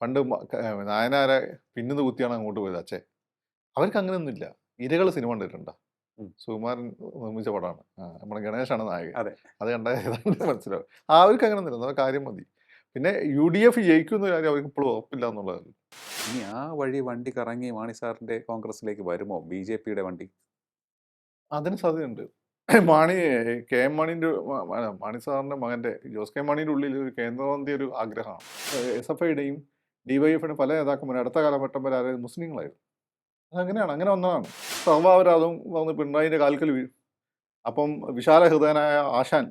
പണ്ട് നായനാരെ പിന്നുന്ന കുത്തിയാണ് അങ്ങോട്ട് പോയത് അച്ഛൻ. അവർക്ക് അങ്ങനെയൊന്നുമില്ല. ഇരകൾ സിനിമ കണ്ടിട്ടുണ്ടോ? ഉം. സുകുമാരൻ നിർമ്മിച്ച പടമാണ്. നമ്മുടെ ഗണേഷാണ് നായകൻ. അതെ. അത് കണ്ടാൽ ഏതാണ്ട് മനസ്സിലാവും. അവർക്ക് അങ്ങനെയൊന്നുമില്ല. നമ്മുടെ കാര്യം മതി. പിന്നെ യുഡിഎഫ് ജയിക്കുന്ന കാര്യം അവർക്ക് ഇപ്പോഴും ഉറപ്പില്ല എന്നുള്ളതാണ്. ഇനി ആ വഴി വണ്ടി കറങ്ങി മാണി സാറിന്റെ കോൺഗ്രസിലേക്ക് വരുമോ ബി.ജെ.പിയുടെ വണ്ടി? അതിന് സാധ്യതയുണ്ട്. മാണി കെ.എം. മാണിന്റെ മാണി സാറിന്റെ മകന്റെ ജോസ് കെ മാണിയുടെ ഉള്ളിൽ ഒരു കേന്ദ്രമന്ത്രി ഒരു ആഗ്രഹമാണ്. എസ്.എഫ്.ഐയുടെയും ഡിവൈഎഫിയുടെയും പല നേതാക്കന്മാരും അടുത്ത കാലഘട്ടം വരെ ആരായിരുന്നു മുസ്ലിങ്ങളായിരുന്നു. അതങ്ങനെയാണ്. അങ്ങനെ വന്നതാണ്. സർവാപരാധം വന്ന് പിണറായിന്റെ കാൽക്കൽ വീഴും. അപ്പം വിശാല ഹൃദയനായ ആശാൻ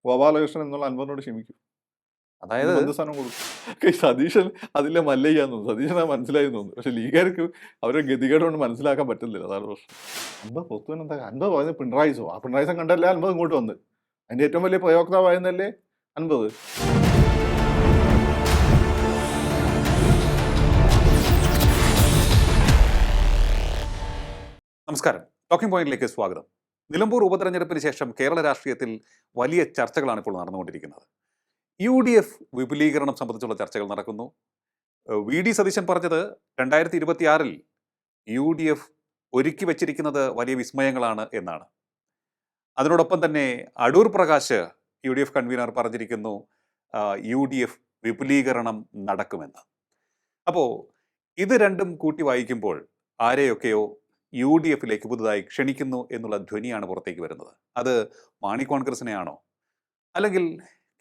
ഗോപാലകൃഷ്ണൻ എന്നുള്ള അൻവറിനോട് ക്ഷമിക്കും. അതായത് ബന്ധുസ്ഥാനം കൊടുക്കും. സതീശൻ അതിലെ മല്ലയ്യാന്ന് തോന്നുന്നു. സതീശൻ അത് മനസ്സിലായി തോന്നുന്നു. പക്ഷെ ലീഗുകാർക്ക് അവരുടെ ഗതികേട് കൊണ്ട് മനസ്സിലാക്കാൻ പറ്റുന്നില്ല. അതാണ് പ്രശ്നം. അൻപത് പൊത്തുവൻ എന്താ അൻപത് പറയുന്നത് പിണറായിസോ ആ പിണറായിസം കണ്ടല്ലേ അൻപത് ഇങ്ങോട്ട് വന്ന് അതിന്റെ ഏറ്റവും വലിയ പ്രയോക്താവായിരുന്നല്ലേ അൻപത്. നമസ്കാരം, ടോക്കിംഗ് പോയിന്റിലേക്ക് സ്വാഗതം. നിലമ്പൂർ ഉപതെരഞ്ഞെടുപ്പിന് ശേഷം കേരള രാഷ്ട്രീയത്തിൽ വലിയ ചർച്ചകളാണ് ഇപ്പോൾ നടന്നുകൊണ്ടിരിക്കുന്നത്. UDF വിപുലീകരണം സംബന്ധിച്ചുള്ള ചർച്ചകൾ നടക്കുന്നു. വി.ഡി. സതീശൻ പറഞ്ഞത് 2026 UDF ഒരുക്കി വച്ചിരിക്കുന്നത് വലിയ വിസ്മയങ്ങളാണ് എന്നാണ്. അതിനോടൊപ്പം തന്നെ അടൂർ പ്രകാശ് UDF കൺവീനർ പറഞ്ഞിരിക്കുന്നു UDF വിപുലീകരണം നടക്കുമെന്ന്. അപ്പോൾ ഇത് രണ്ടും കൂട്ടി വായിക്കുമ്പോൾ ആരെയൊക്കെയോ UDFിലേക്ക് പുതുതായി ക്ഷണിക്കുന്നു എന്നുള്ള ധ്വനിയാണ് പുറത്തേക്ക് വരുന്നത്. അത് മാണി കോൺഗ്രസിനെയാണോ, അല്ലെങ്കിൽ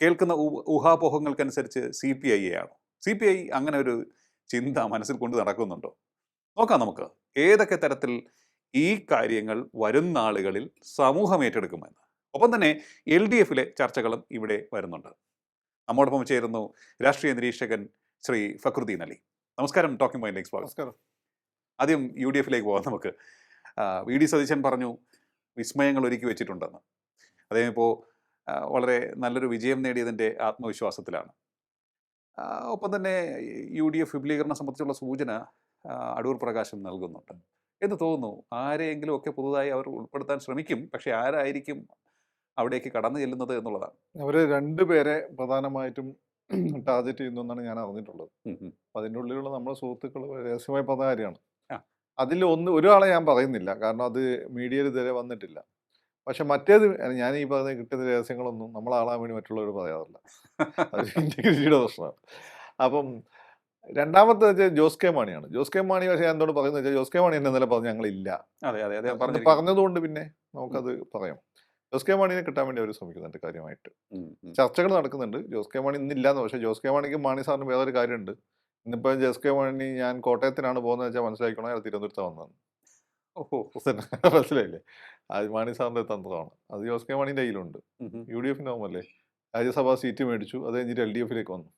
കേൾക്കുന്ന ഊഹാപോഹങ്ങൾക്കനുസരിച്ച് CPI ആണോ? CPI അങ്ങനെ ഒരു ചിന്ത മനസ്സിൽ കൊണ്ട് നടക്കുന്നുണ്ടോ? നോക്കാം നമുക്ക് ഏതൊക്കെ തരത്തിൽ ഈ കാര്യങ്ങൾ വരും നാളുകളിൽ സമൂഹം ഏറ്റെടുക്കുമെന്ന്. ഒപ്പം തന്നെ LDFിലെ ചർച്ചകളും ഇവിടെ വരുന്നുണ്ട്. നമ്മോടൊപ്പം ചേരുന്നു രാഷ്ട്രീയ നിരീക്ഷകൻ ശ്രീ ഫക്രുദ്ദീൻ അലി. നമസ്കാരം, ടോക്കിംഗ് പോയിന്റിലേക്ക് സ്വാഗതം. നമസ്കാരം. ആദ്യം UDFിലേക്ക് പോകാം നമുക്ക്. വി.ഡി. സതീശൻ പറഞ്ഞു വിസ്മയങ്ങൾ ഒരുക്കി വെച്ചിട്ടുണ്ടെന്ന്. അദ്ദേഹം ഇപ്പോൾ വളരെ നല്ലൊരു വിജയം നേടിയതിൻ്റെ ആത്മവിശ്വാസത്തിലാണ്. ഒപ്പം തന്നെ UDF വിപുലീകരണം സംബന്ധിച്ചുള്ള സൂചന അടൂർ പ്രകാശം നൽകുന്നുണ്ട് എന്ന് തോന്നുന്നു. ആരെയെങ്കിലും ഒക്കെ പുതുതായി അവർ ഉൾപ്പെടുത്താൻ ശ്രമിക്കും. പക്ഷെ ആരായിരിക്കും അവിടേക്ക് കടന്നു ചെല്ലുന്നത് എന്നുള്ളതാണ്. അവര് രണ്ടുപേരെ പ്രധാനമായിട്ടും ടാർഗറ്റ് ചെയ്യുന്നു എന്നാണ് ഞാൻ അറിഞ്ഞിട്ടുള്ളത്. ഉം. അപ്പൊ അതിൻ്റെ ഉള്ളിലുള്ള നമ്മുടെ സുഹൃത്തുക്കൾ രഹസ്യമായി പറഞ്ഞ കാര്യമാണ്. ആ. അതിൽ ഒരാളെ ഞാൻ പറയുന്നില്ല, കാരണം അത് മീഡിയയിൽ ഇതുവരെ വന്നിട്ടില്ല. പക്ഷെ മറ്റേത് ഞാൻ ഈ പറഞ്ഞ കിട്ടുന്ന രഹസ്യങ്ങളൊന്നും നമ്മളാളാൻ വേണ്ടി മറ്റുള്ളവർ പറയാറില്ല. അത് ഇന്റഗ്രിറ്റിയുടെ പ്രശ്നമാണ്. അപ്പം രണ്ടാമത്തെ വെച്ചാൽ ജോസ് കെ മാണിയാണ്. ജോസ് കെ മാണി പക്ഷേ ഞാൻ എന്തുകൊണ്ട് പറയുന്നത് വെച്ചാൽ ജോസ് കെ മാണി എന്നെ ഇന്നലെ പറഞ്ഞു ഞങ്ങളില്ല. അതെ അതെ അതെ അത് പറഞ്ഞിരിക്കുന്നു. പറഞ്ഞതുകൊണ്ട് പിന്നെ നമുക്കത് പറയാം. ജോസ് കെ മാണിനെ കിട്ടാൻ വേണ്ടി അവർ ശ്രമിക്കുന്നുണ്ട് കാര്യമായിട്ട്. ഉം, ഉം. ചർച്ചകൾ നടക്കുന്നുണ്ട്. ജോസ് കെ മാണി ഇന്നില്ലാന്ന്. പക്ഷേ ജോസ് കെ മാണിക്ക് മാണി സാറിന് വേറൊരു കാര്യമുണ്ട്. ഇന്നിപ്പോൾ ജോസ് കെ മാണി ഞാൻ കോട്ടയത്തിനാണ് പോകുന്നത് വെച്ചാൽ മനസ്സിലാക്കണം അയാൾ തിരുവനന്തപുരത്താണ് വന്നതെന്ന്. ഓഹോ. മനസ്സിലായില്ലേ? അത് മാണി സാറിന്റെ തന്ത്രമാണ്. അത് ജോസ് കെ മാണിന്റെ കയ്യിലുണ്ട്. ഉം, ഉം. UDFിന്റെ ആവുമല്ലേ രാജ്യസഭാ സീറ്റ് മേടിച്ചു. അത് കഴിഞ്ഞിട്ട് LDFിലേക്ക് വന്നു.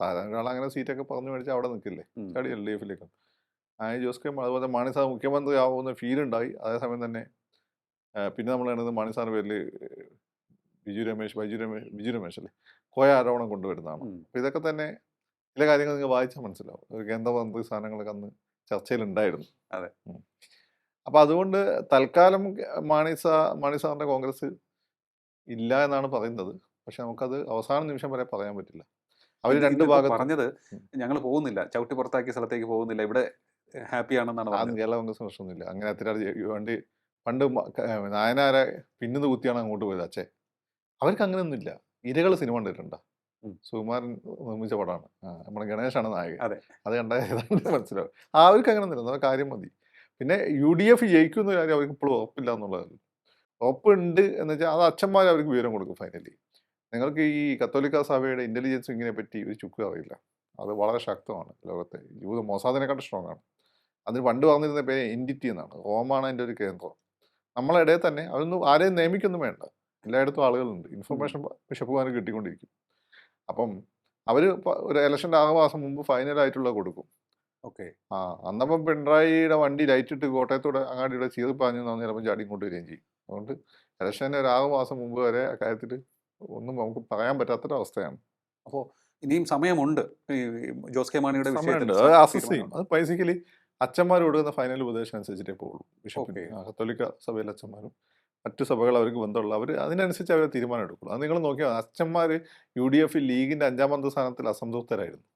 സാധാരണ ഒരാൾ അങ്ങനെ സീറ്റൊക്കെ പറഞ്ഞു മേടിച്ചാൽ അവിടെ നിൽക്കില്ലേ? ഉം. ചാടി LDFിലേക്ക്. ജോസ് കെ അതുപോലെ മാണി സാർ മുഖ്യമന്ത്രി ആവുന്ന ഫീൽ ഉണ്ടായി. അതേസമയം തന്നെ പിന്നെ നമ്മൾ കാണുന്നത് മാണി സാറിന്റെ പേരിൽ ബിജു രമേശ് അല്ലേ കോയ ആരോപണം കൊണ്ടുവരുന്നതാണ്. ഉം. അപ്പോൾ ഇതൊക്കെ തന്നെ ചില കാര്യങ്ങൾ നിങ്ങൾ വായിച്ചാൽ മനസ്സിലാവും. ഒരു കേന്ദ്രമന്ത്രി സ്ഥാനങ്ങളൊക്കെ അന്ന് ചർച്ചയിലുണ്ടായിരുന്നു. അതെ. അപ്പോൾ അതുകൊണ്ട് തൽക്കാലം മാണി സാറിന്റെ കോൺഗ്രസ് ഇല്ല എന്നാണ് പറയുന്നത്. പക്ഷെ നമുക്കത് അവസാന നിമിഷം വരെ പറയാൻ പറ്റില്ല. അവർ രണ്ട് ഇന്നിപ്പോ ഭാഗത്തും പറഞ്ഞത് ഞങ്ങൾ പോകുന്നില്ല, ചവിട്ടി പുറത്താക്കിയ സ്ഥലത്തേക്ക് പോകുന്നില്ല, ഇവിടെ ഹാപ്പി ആണെന്നാണ് ആ പറഞ്ഞത്. കേരള കോൺഗ്രസ് പ്രശ്നമൊന്നുമില്ല. അങ്ങനെ വേണ്ടി പണ്ട് നായനാരെ പിന്നുന്ന കുത്തിയാണ് അങ്ങോട്ട് പോയത് അച്ഛൻ. അവർക്ക് അങ്ങനെയൊന്നുമില്ല. ഇരകൾ സിനിമ കണ്ടിട്ടുണ്ടോ? ഉം. സുകുമാരൻ നിർമ്മിച്ച പടമാണ്. നമ്മുടെ ഗണേഷാണ് നായകൻ. അതെ. അത് കണ്ടാൽ ഏതാണ്ട് മനസ്സിലാവും. അവർക്ക് അങ്ങനെയൊന്നുമില്ല. നമ്മുടെ കാര്യം മതി. പിന്നെ UDF ജയിക്കുന്ന കാര്യം അവർക്ക് ഇപ്പോഴും ഉറപ്പില്ല എന്നുള്ളതാണ്. ഉറപ്പുണ്ട് എന്ന് വെച്ചാൽ അത് അച്ഛന്മാർ അവർക്ക് വിവരം കൊടുക്കും ഫൈനലി. നിങ്ങൾക്ക് ഈ കത്തോലിക്ക സഭയുടെ ഇന്റലിജൻസ് ഇങ്ങനെ പറ്റി ഒരു ചുക്കും അറിയില്ല. അത് വളരെ ശക്തമാണ് ലോകത്തെ. മൊസാദിനെക്കാട്ടും സ്ട്രോങ് ആണ്. അതിന് പണ്ട് പറഞ്ഞിരുന്ന പേര് NDT എന്നാണ്. റോമാണ് അതിൻ്റെ ഒരു കേന്ദ്രം. നമ്മളെ ഇടയിൽ തന്നെ അതൊന്നും ആരെയും നിയമിക്കൊന്നും വേണ്ട. എല്ലായിടത്തും ആളുകളുണ്ട്. ഇൻഫർമേഷൻ ബിഷപ്പുമാർ കിട്ടിക്കൊണ്ടിരിക്കും. അപ്പം അവർ ഒരു ഇലക്ഷൻ്റെ 6 മാസം മുമ്പ് ഫൈനലായിട്ടുള്ള കൊടുക്കും. ഓക്കെ. അന്നപ്പം പിണറായിയുടെ വണ്ടി ലൈറ്റ് ഇട്ട് കോട്ടയത്തോടെ അങ്ങാടിയുടെ ചീറിപ്പാഞ്ഞു എന്ന് ചിലപ്പോൾ ചാടി ഇങ്ങോട്ട് വരികയും ചെയ്യും. അതുകൊണ്ട് ഇലക്ഷൻ്റെ ഒരു 6 മാസം മുമ്പ് വരെ അക്കാര്യത്തിൽ ഒന്നും നമുക്ക് പറയാൻ പറ്റാത്തൊരവസ്ഥയാണ്. അപ്പോൾ ഇനിയും സമയമുണ്ട് ഈ ജോസ് കെ മാണിയുടെ സമയമുണ്ട്. വിഷയത്തിൽ അത് അസസ് ചെയ്യും. അത് ബേസിക്കലി അച്ഛന്മാർ കൊടുക്കുന്ന ഫൈനൽ ഉപദേശം അനുസരിച്ചിട്ടേ പോകുള്ളൂ. ബിഷപ്പിന് കത്തോലിക്ക സഭയിലെ അച്ഛന്മാരും മറ്റു സഭകൾ അവർക്ക് ബന്ധമുള്ള അവർ അതിനനുസരിച്ച് അവർ തീരുമാനം എടുക്കുള്ളൂ. അത് നിങ്ങൾ നോക്കിയാൽ അച്ഛന്മാർ UDF ലീഗിൻ്റെ 5ാം സ്ഥാനത്തിൽ അസംതൃപ്തരായിരുന്നു.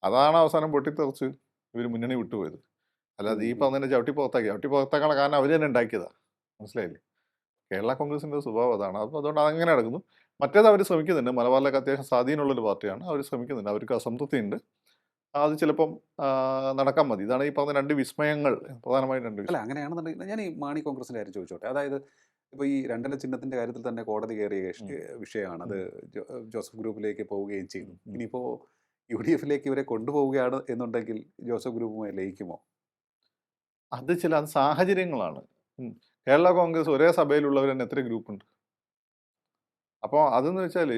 അതാണ് അവസാനം പൊട്ടിത്തെറിച്ച് ഇവർ മുന്നണി വിട്ടുപോയത്. അല്ലാതെ ഈ പറഞ്ഞതിനെ ചവിട്ടി പുറത്താക്കാനുള്ള കാരണം അവർ തന്നെ ഉണ്ടാക്കിയതാണ്. മനസ്സിലായില്ലേ? കേരള കോൺഗ്രസിൻ്റെ സ്വഭാവം അതാണ്. അപ്പം അതുകൊണ്ട് അങ്ങനെ നടക്കുന്നു. മറ്റേത് അവർ ശ്രമിക്കുന്നുണ്ട്. മലബാറിലൊക്കെ അത്യാവശ്യം സ്വാധീനമുള്ളൊരു പാർട്ടിയാണ്. അവർ ശ്രമിക്കുന്നുണ്ട്. അവർക്ക് അസംതൃപ്തിയുണ്ട്. അത് ചിലപ്പം നടക്കാൻ മതി. ഇതാണ് ഈ പറഞ്ഞ രണ്ട് വിസ്മയങ്ങൾ, പ്രധാനമായും രണ്ട് അല്ല വിസ്മയം. അങ്ങനെയാണെന്നുണ്ടെങ്കിൽ ഞാൻ ഈ മാണി കോൺഗ്രസിൻ്റെ കാര്യം ചോദിച്ചോട്ടെ. അതായത് ഇപ്പോൾ ഈ രണ്ടില ചിഹ്നത്തിൻ്റെ കാര്യത്തിൽ തന്നെ കോടതി കയറിയ വിഷയമാണ്. അത് ജോസഫ് ഗ്രൂപ്പിലേക്ക് പോവുകയും ചെയ്തു. ഇനിയിപ്പോൾ UDF-ലേക്ക് ഇവരെ കൊണ്ടുപോവുകയാണ് എന്നുണ്ടെങ്കിൽ ജോസഫ് ഗ്രൂപ്പുമായി ലയിക്കുമോ? അത് സാഹചര്യങ്ങളാണ്. കേരള കോൺഗ്രസ് ഒരേ സഭയിലുള്ളവർ തന്നെ എത്ര ഗ്രൂപ്പുണ്ട്? അപ്പോൾ അതെന്ന് വെച്ചാൽ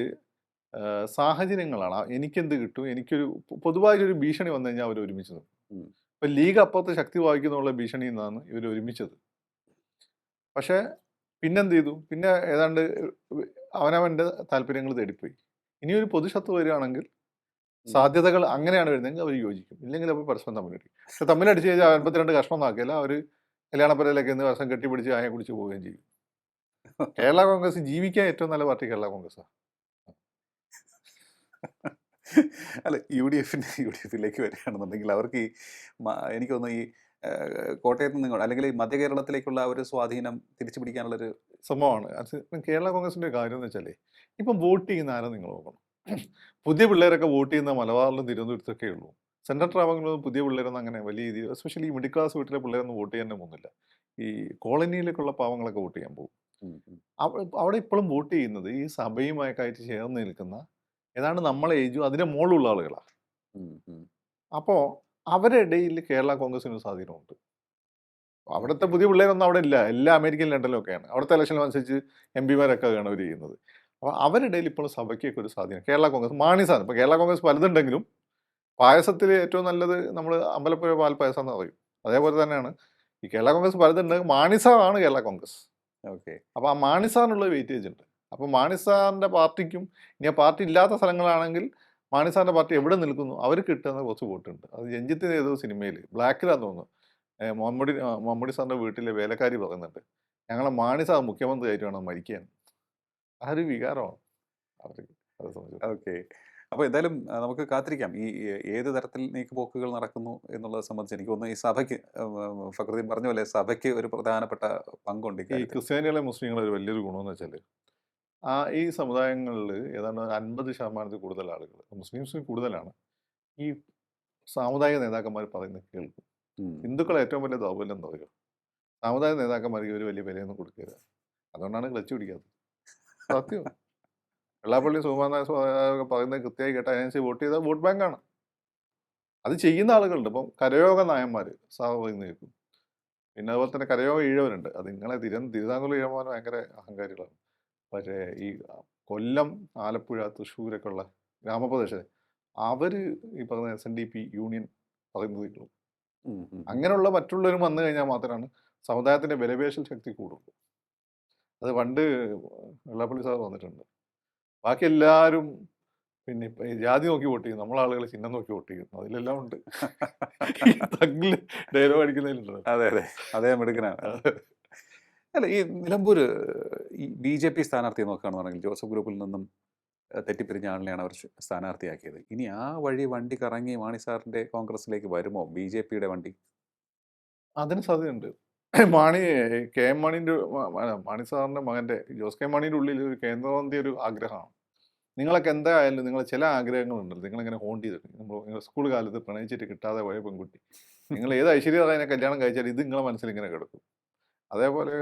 സാഹചര്യങ്ങളാണ്. എനിക്കെന്ത് കിട്ടും, എനിക്കൊരു പൊതുവായൊരു ഭീഷണി വന്നു കഴിഞ്ഞാൽ അവർ ഒരുമിച്ച് നിൽക്കും. ഇപ്പം ലീഗ് അപ്പുറത്ത് ശക്തി വായിക്കുന്നുള്ള ഭീഷണിയിൽ നിന്നാണ് ഇവർ ഒരുമിച്ചത്. പക്ഷേ പിന്നെന്ത് ചെയ്തു? പിന്നെ ഏതാണ്ട് അവനവൻ്റെ താല്പര്യങ്ങൾ തേടിപ്പോയി. ഇനിയൊരു പൊതുശത്രു വരികയാണെങ്കിൽ സാധ്യതകൾ അങ്ങനെയാണ് വരുന്നതെങ്കിൽ അവർ യോജിക്കും, ഇല്ലെങ്കിൽ അവർ പരസ്പരം തമ്മിലടിക്കും. പക്ഷെ തമ്മിലടിച്ച് കഴിഞ്ഞാൽ 52 കഷ്ണം ആക്കിയാൽ അവർ കല്യാണപ്പരയിലേക്ക് ഇന്ന് വർഷം കെട്ടിപ്പിടിച്ച് ആയെ കുടിച്ച് പോവുകയും ചെയ്യും. കേരള കോൺഗ്രസ് ജീവിക്കാൻ ഏറ്റവും നല്ല പാർട്ടി കേരള കോൺഗ്രസ്സാണ്. അല്ല UDF-ലേക്ക് വരികയാണെന്നുണ്ടെങ്കിൽ അവർക്ക് ഈ എനിക്ക് തോന്നുന്നു ഈ കോട്ടയത്ത് നിന്ന് അല്ലെങ്കിൽ ഈ മധ്യ കേരളത്തിലേക്കുള്ള ഒരു സ്വാധീനം തിരിച്ചു പിടിക്കാനുള്ളൊരു സംഭവമാണ്. അത് കേരള കോൺഗ്രസിൻ്റെ കാര്യം എന്ന് വെച്ചാൽ ഇപ്പം വോട്ട് ചെയ്യുന്ന ആരും നിങ്ങൾ നോക്കണം. പുതിയ പിള്ളേരൊക്കെ വോട്ട് ചെയ്യുന്ന മലബാറിലും തിരുവനന്തപുരത്തൊക്കെ ഉള്ളൂ. സെൻട്രൽ ട്രാവൻകൂറിലൊന്നും പുതിയ പിള്ളേരൊന്നും അങ്ങനെ വലിയ രീതിയിൽ, എസ്പെഷ്യലി ഈ മിഡിൽ ക്ലാസ് വീട്ടിലെ പിള്ളേരൊന്നും വോട്ട് ചെയ്യാൻ പോകുന്നില്ല. ഈ കോളനിയിലേക്കുള്ള പാവങ്ങളൊക്കെ വോട്ട് ചെയ്യാൻ പോകും. അവിടെ ഇപ്പോഴും വോട്ട് ചെയ്യുന്നത് ഈ സഭയുമായിട്ട് ചേർന്ന് നിൽക്കുന്ന ഏതാണ്ട് നമ്മളെ ഏജും അതിൻ്റെ മുകളിലുള്ള ആളുകളാണ്. അപ്പോൾ അവരുടെ ഇടയിൽ കേരള കോൺഗ്രസിന് സ്വാധീനമുണ്ട്. അവിടുത്തെ പുതിയ പിള്ളേരൊന്നും അവിടെ ഇല്ല. എല്ലാ അമേരിക്കൻ ലണ്ടനിലൊക്കെയാണ്. അവിടുത്തെ ഇലക്ഷനുസരിച്ച് MP-മാരൊക്കെയാണ് അവർ ചെയ്യുന്നത്. അപ്പോൾ അവരുടെ ഇടയിൽ ഇപ്പോഴും സഭയ്ക്കൊക്കെ ഒരു സ്വാധീനം. കേരള കോൺഗ്രസ് മാണിസാണ്. ഇപ്പോൾ കേരള കോൺഗ്രസ് പലതുണ്ടെങ്കിലും പായസത്തിൽ ഏറ്റവും നല്ലത് നമ്മൾ അമ്പലപ്പുഴ പാൽപ്പായസം എന്ന് പറയും. അതേപോലെ തന്നെയാണ് ഈ കേരള കോൺഗ്രസ് പലതുണ്ടെങ്കിൽ മാണിസാറാണ് കേരള കോൺഗ്രസ്. ഓക്കെ. അപ്പോൾ ആ മാണിസാറിനുള്ള വെയിറ്റേജ് ഉണ്ട്. അപ്പോൾ മാണിസാറിൻ്റെ പാർട്ടിക്കും ഇനി ആ പാർട്ടി ഇല്ലാത്ത സ്ഥലങ്ങളാണെങ്കിൽ മാണിസാറിൻ്റെ പാർട്ടി എവിടെ നിൽക്കുന്നു അവർക്ക് കിട്ടുന്ന കുറച്ച് വോട്ടുണ്ട്. അത് രഞ്ജിത്തിൻ്റെ ഏതോ സിനിമയിൽ ബ്ലാക്കിലാന്ന് തോന്നുന്നു മമ്മൂടി സാറിൻ്റെ വീട്ടിലെ വേലക്കാരി പറയുന്നുണ്ട്, ഞങ്ങളെ മാണി സാർ മുഖ്യമന്ത്രി ആയിട്ട് മരിക്കാൻ. ആ ഒരു വികാരമാണ് അവർക്ക് അത് സംബന്ധിച്ചത്. ഓക്കെ. അപ്പോൾ എന്തായാലും നമുക്ക് കാത്തിരിക്കാം ഈ ഏത് തരത്തിൽ നീക്കുപോക്കുകൾ നടക്കുന്നു എന്നുള്ളത് സംബന്ധിച്ച്. എനിക്ക് തോന്നുന്നു ഈ സഭയ്ക്ക് ഫക്രുദ്ദീൻ പറഞ്ഞ പോലെ സഭയ്ക്ക് ഒരു പ്രധാനപ്പെട്ട പങ്കുണ്ട് ഈ ഈ കാര്യത്തിൽ. ക്രിസ്ത്യാനികളെ മുസ്ലിങ്ങളെ ഒരു വലിയൊരു ഗുണമെന്ന് വെച്ചാൽ ഈ സമുദായങ്ങളിൽ ഏതാണ്ട് 50% കൂടുതൽ ആളുകൾ, മുസ്ലിംസിന് കൂടുതലാണ്, ഈ സാമുദായിക നേതാക്കന്മാർ പറയുന്നത് കേൾക്കും. ഹിന്ദുക്കളെ ഏറ്റവും വലിയ ദൗർബല്യം എന്താ പറയുക? സാമുദായിക നേതാക്കന്മാർക്ക് ഒരു വലിയ വിലയൊന്നും കൊടുക്കരുത്. അതുകൊണ്ടാണ് ക്ലച്ച് പിടിക്കാത്തത്. സത്യം. വെള്ളാപ്പള്ളി സുകുമാരൻ പറയുന്നത് കൃത്യമായി കേട്ടാൽ അതിനനുസരിച്ച് വോട്ട് ചെയ്താൽ വോട്ട് ബാങ്കാണ്. അത് ചെയ്യുന്ന ആളുകളുണ്ട്. ഇപ്പം കരയോഗ നായന്മാർ സാറ് പറയുന്നത് കേൾക്കും. പിന്നെ അതുപോലെ തന്നെ കരയോഗ ഈഴവരുണ്ട്. അത് നിങ്ങളെ തിരുവിതാംകൂർ ഈഴവന്മാർ ഭയങ്കര അഹങ്കാരികളാണ്. പക്ഷേ ഈ കൊല്ലം, ആലപ്പുഴ, തൃശ്ശൂരൊക്കെ ഉള്ള ഗ്രാമപ്രദേശത്ത് അവർ ഈ പറഞ്ഞ SNDP യൂണിയൻ പറയുന്നത് കേൾക്കും. അങ്ങനെയുള്ള മറ്റുള്ളവരും വന്നു കഴിഞ്ഞാൽ മാത്രമാണ് സമുദായത്തിൻ്റെ വിലപേശൽ ശക്തി കൂടുള്ളൂ. അത് പണ്ട് വെള്ളാപ്പള്ളി സാർ വന്നിട്ടുണ്ട്. ബാക്കി എല്ലാവരും പിന്നെ ഇപ്പം ജാതി നോക്കി വോട്ട് ചെയ്യും, നമ്മളാളുകൾ ചിഹ്നം നോക്കി വോട്ട് ചെയ്യുന്നു. അതിലെല്ലാം ഉണ്ട്. തങ്ങിൽ ഡയലോഗ് അടിക്കുന്നതിലുണ്ട്. അതെ അതെ, അദ്ദേഹം എടുക്കാനാണ്. അല്ല ഈ നിലമ്പൂർ ഈ BJP സ്ഥാനാർത്ഥിയെ നോക്കുകയാണെന്നുണ്ടെങ്കിൽ ജോസഫ് ഗ്രൂപ്പിൽ നിന്നും തെറ്റിപ്പിരിഞ്ഞ ആളിനെയാണ് അവർ സ്ഥാനാർത്ഥിയാക്കിയത്. ഇനി ആ വഴി വണ്ടി കറങ്ങി മാണി സാറിൻ്റെ കോൺഗ്രസിലേക്ക് വരുമോ BJP-യുടെ വണ്ടി? അതിന് സാധ്യതയുണ്ട്. KM മാണിൻ്റെ മാണി സാറിൻ്റെ മകൻ്റെ ജോസ് കെ മാണിയുടെ ഉള്ളിൽ ഒരു കേന്ദ്രമന്ത്രി ഒരു ആഗ്രഹമാണ്. നിങ്ങളൊക്കെ എന്തായാലും നിങ്ങൾ ചില ആഗ്രഹങ്ങളുണ്ടല്ലോ, നിങ്ങളിങ്ങനെ ഹോണ്ട് ചെയ്തിട്ട് നിങ്ങൾ സ്കൂൾ കാലത്ത് പ്രണയിച്ചിട്ട് കിട്ടാതെ പോയ പെൺകുട്ടി, നിങ്ങൾ ഏത് ഐശ്വര്യറായതിനെ കല്യാണം കഴിച്ചാൽ ഇത് നിങ്ങളെ മനസ്സിൽ ഇങ്ങനെ കിടക്കും. അതേപോലെ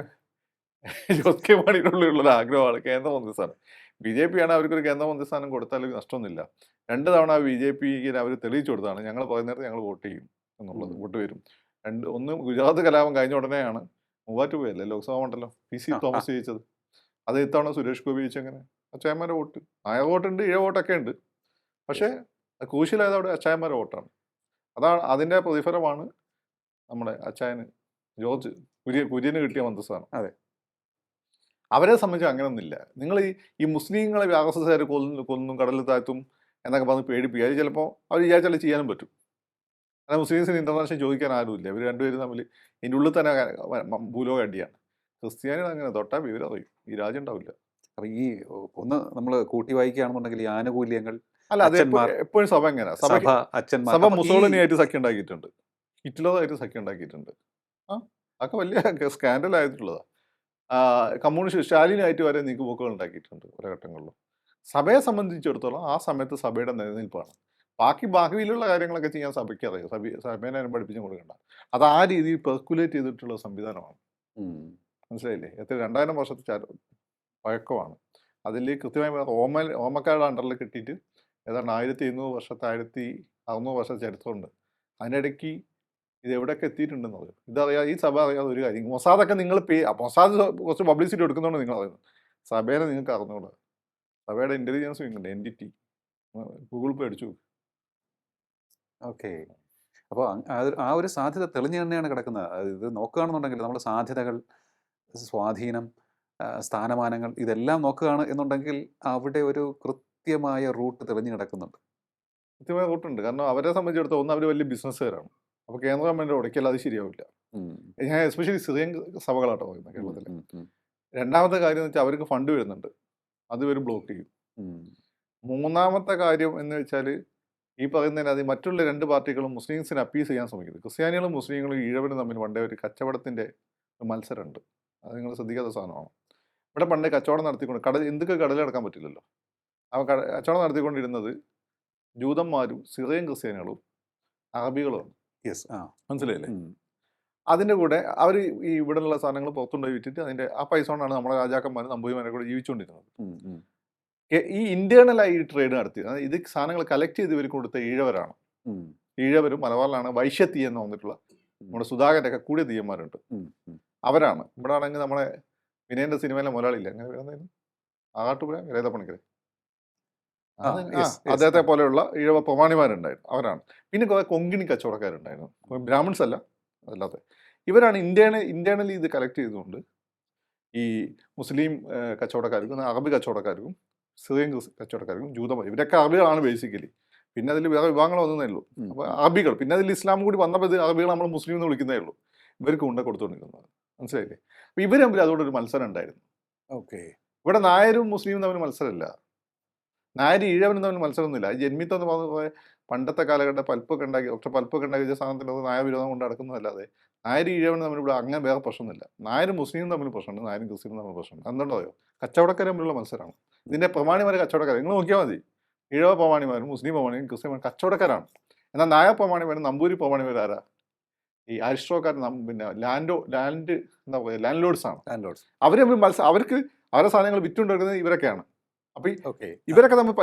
ജോസ് കെ മാണിയുടെ ഉള്ളിലുള്ളൊരു ആഗ്രഹമാണ് കേന്ദ്രമന്ത്രി സ്ഥാനം. BJP ആണ് അവർക്കൊരു കേന്ദ്രമന്ത്രി സ്ഥാനം കൊടുത്താൽ നഷ്ടമൊന്നുമില്ല. 2 തവണ BJPക്ക് അവർ തെളിയിച്ചു കൊടുത്താണ് ഞങ്ങൾ പറയുന്നത് ഞങ്ങൾ വോട്ട് ചെയ്യും എന്നുള്ളത്. വോട്ട് വരും. ഒന്ന് ഗുജറാത്ത് കലാപം കഴിഞ്ഞ ഉടനെയാണ് മൂവാറ്റുപുഴയല്ലേ ലോക്സഭാ മണ്ഡലം PC തോമസ് ജയിച്ചത്. അത് ഇത്തവണ സുരേഷ് ഗോപി ജയിച്ചെങ്ങനെ? അച്ചായന്മാരുടെ വോട്ട്, നായർ വോട്ടുണ്ട്, ഇഴ വോട്ടൊക്കെ ഉണ്ട്. പക്ഷേ ക്രൂഷ്യലായത് അവിടെ അച്ചായന്മാരുടെ വോട്ടാണ്. അതാണ് അതിൻ്റെ പ്രതിഫലമാണ് നമ്മുടെ അച്ചായന് ജോർജ് കുര്യന് കിട്ടിയ മന്ത്രിസ്ഥാനം. അതെ. അവരെ സംബന്ധിച്ച് അങ്ങനെയൊന്നുമില്ല. നിങ്ങൾ ഈ മുസ്ലിങ്ങളെ വ്യാഗസക്കാർ കൊന്നും കടലിൽ താഴ്ത്തും എന്നൊക്കെ പറഞ്ഞ് പേടിപ്പിക്കുക. അത് ചിലപ്പോൾ അവർ വിചാരിച്ചാൽ ചെയ്യാനും പറ്റും. എന്നാൽ മുസ്ലിംസിന് ഇന്റർനാഷണൽ ചോദിക്കാൻ ആരുമില്ല. ഇവർ രണ്ടുപേരും തമ്മിൽ ഇതിൻ്റെ ഉള്ളിൽ തന്നെ ഭൂലോക അടിയാണ്. ക്രിസ്ത്യാനികൾ അങ്ങനെ തൊട്ടാൽ വിവരം അറിയും, ഈ രാജ്യം ഉണ്ടാവില്ല. അപ്പം ഈ ഒന്ന് നമ്മൾ കൂട്ടി വായിക്കുകയാണെന്നുണ്ടെങ്കിൽ ഈ ആനുകൂല്യങ്ങൾ അല്ല അത് അച്ഛന്മാർ, എപ്പോഴും സഭ എങ്ങനെ സഭ, സഭ അച്ഛന്മാർ. സഭ അപ്പൊ ഈ മുസോളിനിയായിട്ട് സഖ്യം ഉണ്ടാക്കിയിട്ടുണ്ട്, ഹിറ്റ്ലറായിട്ട് സഖ്യം ഉണ്ടാക്കിയിട്ടുണ്ട്. ആ അതൊക്കെ വലിയ സ്കാൻഡൽ ആയിട്ടുള്ളതാണ്. കമ്മ്യൂണിസ്റ്റ് സ്റ്റാലിനായിട്ട് വരെ നീക്കുപോക്കുകൾ ഉണ്ടാക്കിയിട്ടുണ്ട് പല ഘട്ടങ്ങളിലും. സഭയെ സംബന്ധിച്ചിടത്തോളം ആ സമയത്ത് സഭയുടെ നിലനിൽപ്പാണ്. ഭാവിയിലുള്ള കാര്യങ്ങളൊക്കെ ചെയ്യാൻ സഭയ്ക്ക് അറിയാം. സഭേനെ അതിനെ പഠിപ്പിച്ചും കൊടുക്കണ്ട. അത് ആ രീതിയിൽ പെർക്കുലേറ്റ് ചെയ്തിട്ടുള്ള സംവിധാനമാണ്. ഉം. മനസ്സിലായില്ലേ? എത്ര 2000 വർഷത്തെ പഴക്കമാണ്. അതിൽ കൃത്യമായി ഓമക്കാരുടെ അണ്ടറിൽ കിട്ടിയിട്ട് ഏതാണ്ട് 1700 വർഷത്തെ 1600 വർഷത്തെ ചരിത്രമുണ്ട്. അതിനിടയ്ക്ക് ഇത് എവിടെയൊക്കെ എത്തിയിട്ടുണ്ടെന്നത് ഇതറിയാം. ഈ സഭ അറിയാതെ ഒരു കാര്യം. മൊസാദൊക്കെ നിങ്ങൾ മൊസാദ് കുറച്ച് പബ്ലിസിറ്റി എടുക്കുന്നതുകൊണ്ട് നിങ്ങൾ അറിയുന്നത്. സഭേനെ നിങ്ങൾക്ക് അറിഞ്ഞുകൂടാ. സഭയുടെ ഇന്റലിജൻസ് ഉണ്ട്, എൻറ്റിറ്റി. ഗൂഗിൾ പേ അടിച്ചു. ഓക്കെ. അപ്പോൾ ആ ഒരു സാധ്യത തെളിഞ്ഞു തന്നെയാണ് കിടക്കുന്നത്. ഇത് നോക്കുകയാണെന്നുണ്ടെങ്കിൽ നമ്മൾ സാധ്യതകൾ, സ്വാധീനം, സ്ഥാനമാനങ്ങൾ ഇതെല്ലാം നോക്കുകയാണ് എന്നുണ്ടെങ്കിൽ അവിടെ ഒരു കൃത്യമായ റൂട്ട് തെളിഞ്ഞു കിടക്കുന്നുണ്ട്. കൃത്യമായ റൂട്ടുണ്ട്. കാരണം അവരെ സംബന്ധിച്ചിടത്തോളം ഒന്ന് അവർ വലിയ ബിസിനസ്സുകാരാണ്. അപ്പോൾ കേന്ദ്ര ഗവൺമെൻറ് ഉടക്കിയാൽ അത് ശരിയാവില്ല. ഞാൻ എസ്പെഷ്യലി സിറിയൻ സഭകളാട്ടോ പറയുന്നത് കേരളത്തിൽ. രണ്ടാമത്തെ കാര്യം എന്ന് വെച്ചാൽ അവർക്ക് ഫണ്ട് വരുന്നുണ്ട്, അത് ഇവർ ബ്ലോക്ക് ചെയ്യും. മൂന്നാമത്തെ കാര്യം എന്ന് വെച്ചാൽ ഈ പറയുന്നതിന് അത് മറ്റുള്ള രണ്ട് പാർട്ടികളും മുസ്ലിംസിനെ അപ്പീസ് ചെയ്യാൻ ശ്രമിക്കുന്നത്. ക്രിസ്ത്യാനികളും മുസ്ലിങ്ങളും ഈഴവനും തമ്മിൽ പണ്ടേ ഒരു കച്ചവടത്തിൻ്റെ മത്സരമുണ്ട്. അത് നിങ്ങൾ ശ്രദ്ധിക്കാത്ത സാധനമാണ്. ഇവിടെ പണ്ടേ കച്ചവടം നടത്തിക്കൊണ്ട് എന്തൊക്കെ കടലെടുക്കാൻ പറ്റില്ലല്ലോ. ആ കച്ചവടം നടത്തിക്കൊണ്ടിരുന്നത് ജൂതന്മാരും സിറിയൻ ക്രിസ്ത്യാനികളും അറബികളുമാണ്. യെസ്. മനസ്സിലായില്ലേ? അതിൻ്റെ കൂടെ അവർ ഈ ഇവിടെയുള്ള സാധനങ്ങൾ പുറത്തുകൊണ്ടുപോയി വിറ്റിട്ട് അതിൻ്റെ ആ പൈസ കൊണ്ടാണ് നമ്മുടെ രാജാക്കന്മാരും നമ്പൂതിരിമാരെ കൂടെ ജീവിച്ചുകൊണ്ടിരുന്നത്. ഈ ഇന്റേണലായി ഈ ട്രേഡ് നടത്തി ഇത് സാധനങ്ങൾ കളക്ട് ചെയ്ത് ഇവർ കൊടുത്ത ഈഴവരാണ്. ഈഴവരും മലബാറിലാണ് വൈശ്യത്തി എന്ന് വന്നിട്ടുള്ള നമ്മുടെ സുധാകരൻ്റെ ഒക്കെ കൂടിയ തീയന്മാരുണ്ട്. അവരാണ്. ഇവിടെ ആണെങ്കിൽ നമ്മളെ വിനയന്റെ സിനിമയിലെ മുതലാളിയില്ല, അങ്ങനെ വരുന്നതിന് ആകാട്ടുപുര വിരേതപ്പണിക്കരെ, അദ്ദേഹത്തെ പോലെയുള്ള ഈഴവ പ്രമാണിമാരുണ്ടായിരുന്നു. അവരാണ്. പിന്നെ കുറെ കൊങ്കിണി കച്ചവടക്കാരുണ്ടായിരുന്നു, ബ്രാഹ്മിൺസ് അല്ല, അതല്ലാത്ത ഇവരാണ് ഇന്റേണലി ഇത് കളക്ട് ചെയ്തുകൊണ്ട് ഈ മുസ്ലിം കച്ചവടക്കാർക്കും അറബി കച്ചവടക്കാർക്കും സിറിയൻ കച്ചവടക്കാർക്കും ജൂതന്മാർ ഇവരൊക്കെ അറബികളാണ് ബേസിക്കലി. പിന്നെ അതിൽ വേറെ വിഭാഗങ്ങൾ വന്നതേ ഉള്ളൂ. അപ്പോൾ അറബികൾ, പിന്നെ അതിൽ ഇസ്ലാം കൂടി വന്നപ്പോൾ ഇത് അറബികൾ നമ്മൾ മുസ്ലിം എന്ന് വിളിക്കുന്നേ ഉള്ളൂ. ഇവർക്ക് കൊണ്ടു കൊടുത്തുകൊണ്ടിരുന്നത്. മനസ്സിലായില്ലേ? അപ്പോൾ ഇവർ തമ്മിൽ അതുകൊണ്ട് ഒരു മത്സരം ഉണ്ടായിരുന്നു. ഓക്കെ. ഇവിടെ നായരും മുസ്ലിമും തമ്മിൽ മത്സരമില്ല, നായർ ഈഴവനും തമ്മിൽ മത്സരമൊന്നുമില്ല. ജന്മിത്തം എന്ന് പറഞ്ഞ പണ്ടത്തെ കാലഘട്ടം പൽപ്പൊക്കെ ഉണ്ടാക്കിയ സാധനത്തിൻ്റെ നായ വിരോധം കൊണ്ട് നടക്കുന്നതല്ലാതെ നായർ ഈഴവനും തമ്മിൽ ഇവിടെ അങ്ങനെ വേറെ പ്രശ്നമൊന്നുമില്ല. നായരും മുസ്ലിമും തമ്മിൽ പ്രശ്നമുണ്ട്, നായരും ക്രിസ്ത്യനും തമ്മിൽ പ്രശ്നമുണ്ട്. എന്തുകൊണ്ടോ കച്ചവടക്കാർ തമ്മിലുള്ള മത്സരമാണ്. ഇതിൻ്റെ പ്രമാണിമാർ കച്ചവടക്കാർ. നിങ്ങൾ നോക്കിയാൽ മതി, ഈഴവ പ്രമാണിമാരും മുസ്ലിം പ്രമാണിയും ക്രിസ്ത്യൻ കച്ചവടക്കാരാണ്. എന്നാൽ നായർ പ്രമാണിമാരും നമ്പൂരി പ്രമാണിമാരും ആരാ? ഈ അരിസ്ട്രോക്കാർ, പിന്നെ ലാൻഡ് എന്താ പറയുക, ലാൻഡ് ലോഡ്സ് ആണ്. അവർ തമ്മിൽ അവർക്ക് അവരുടെ സാധനങ്ങൾ വിറ്റുകൊണ്ടിരിക്കുന്നത് ഇവരൊക്കെയാണ്. അപ്പൊ ഇവരൊക്കെ നമ്മൾ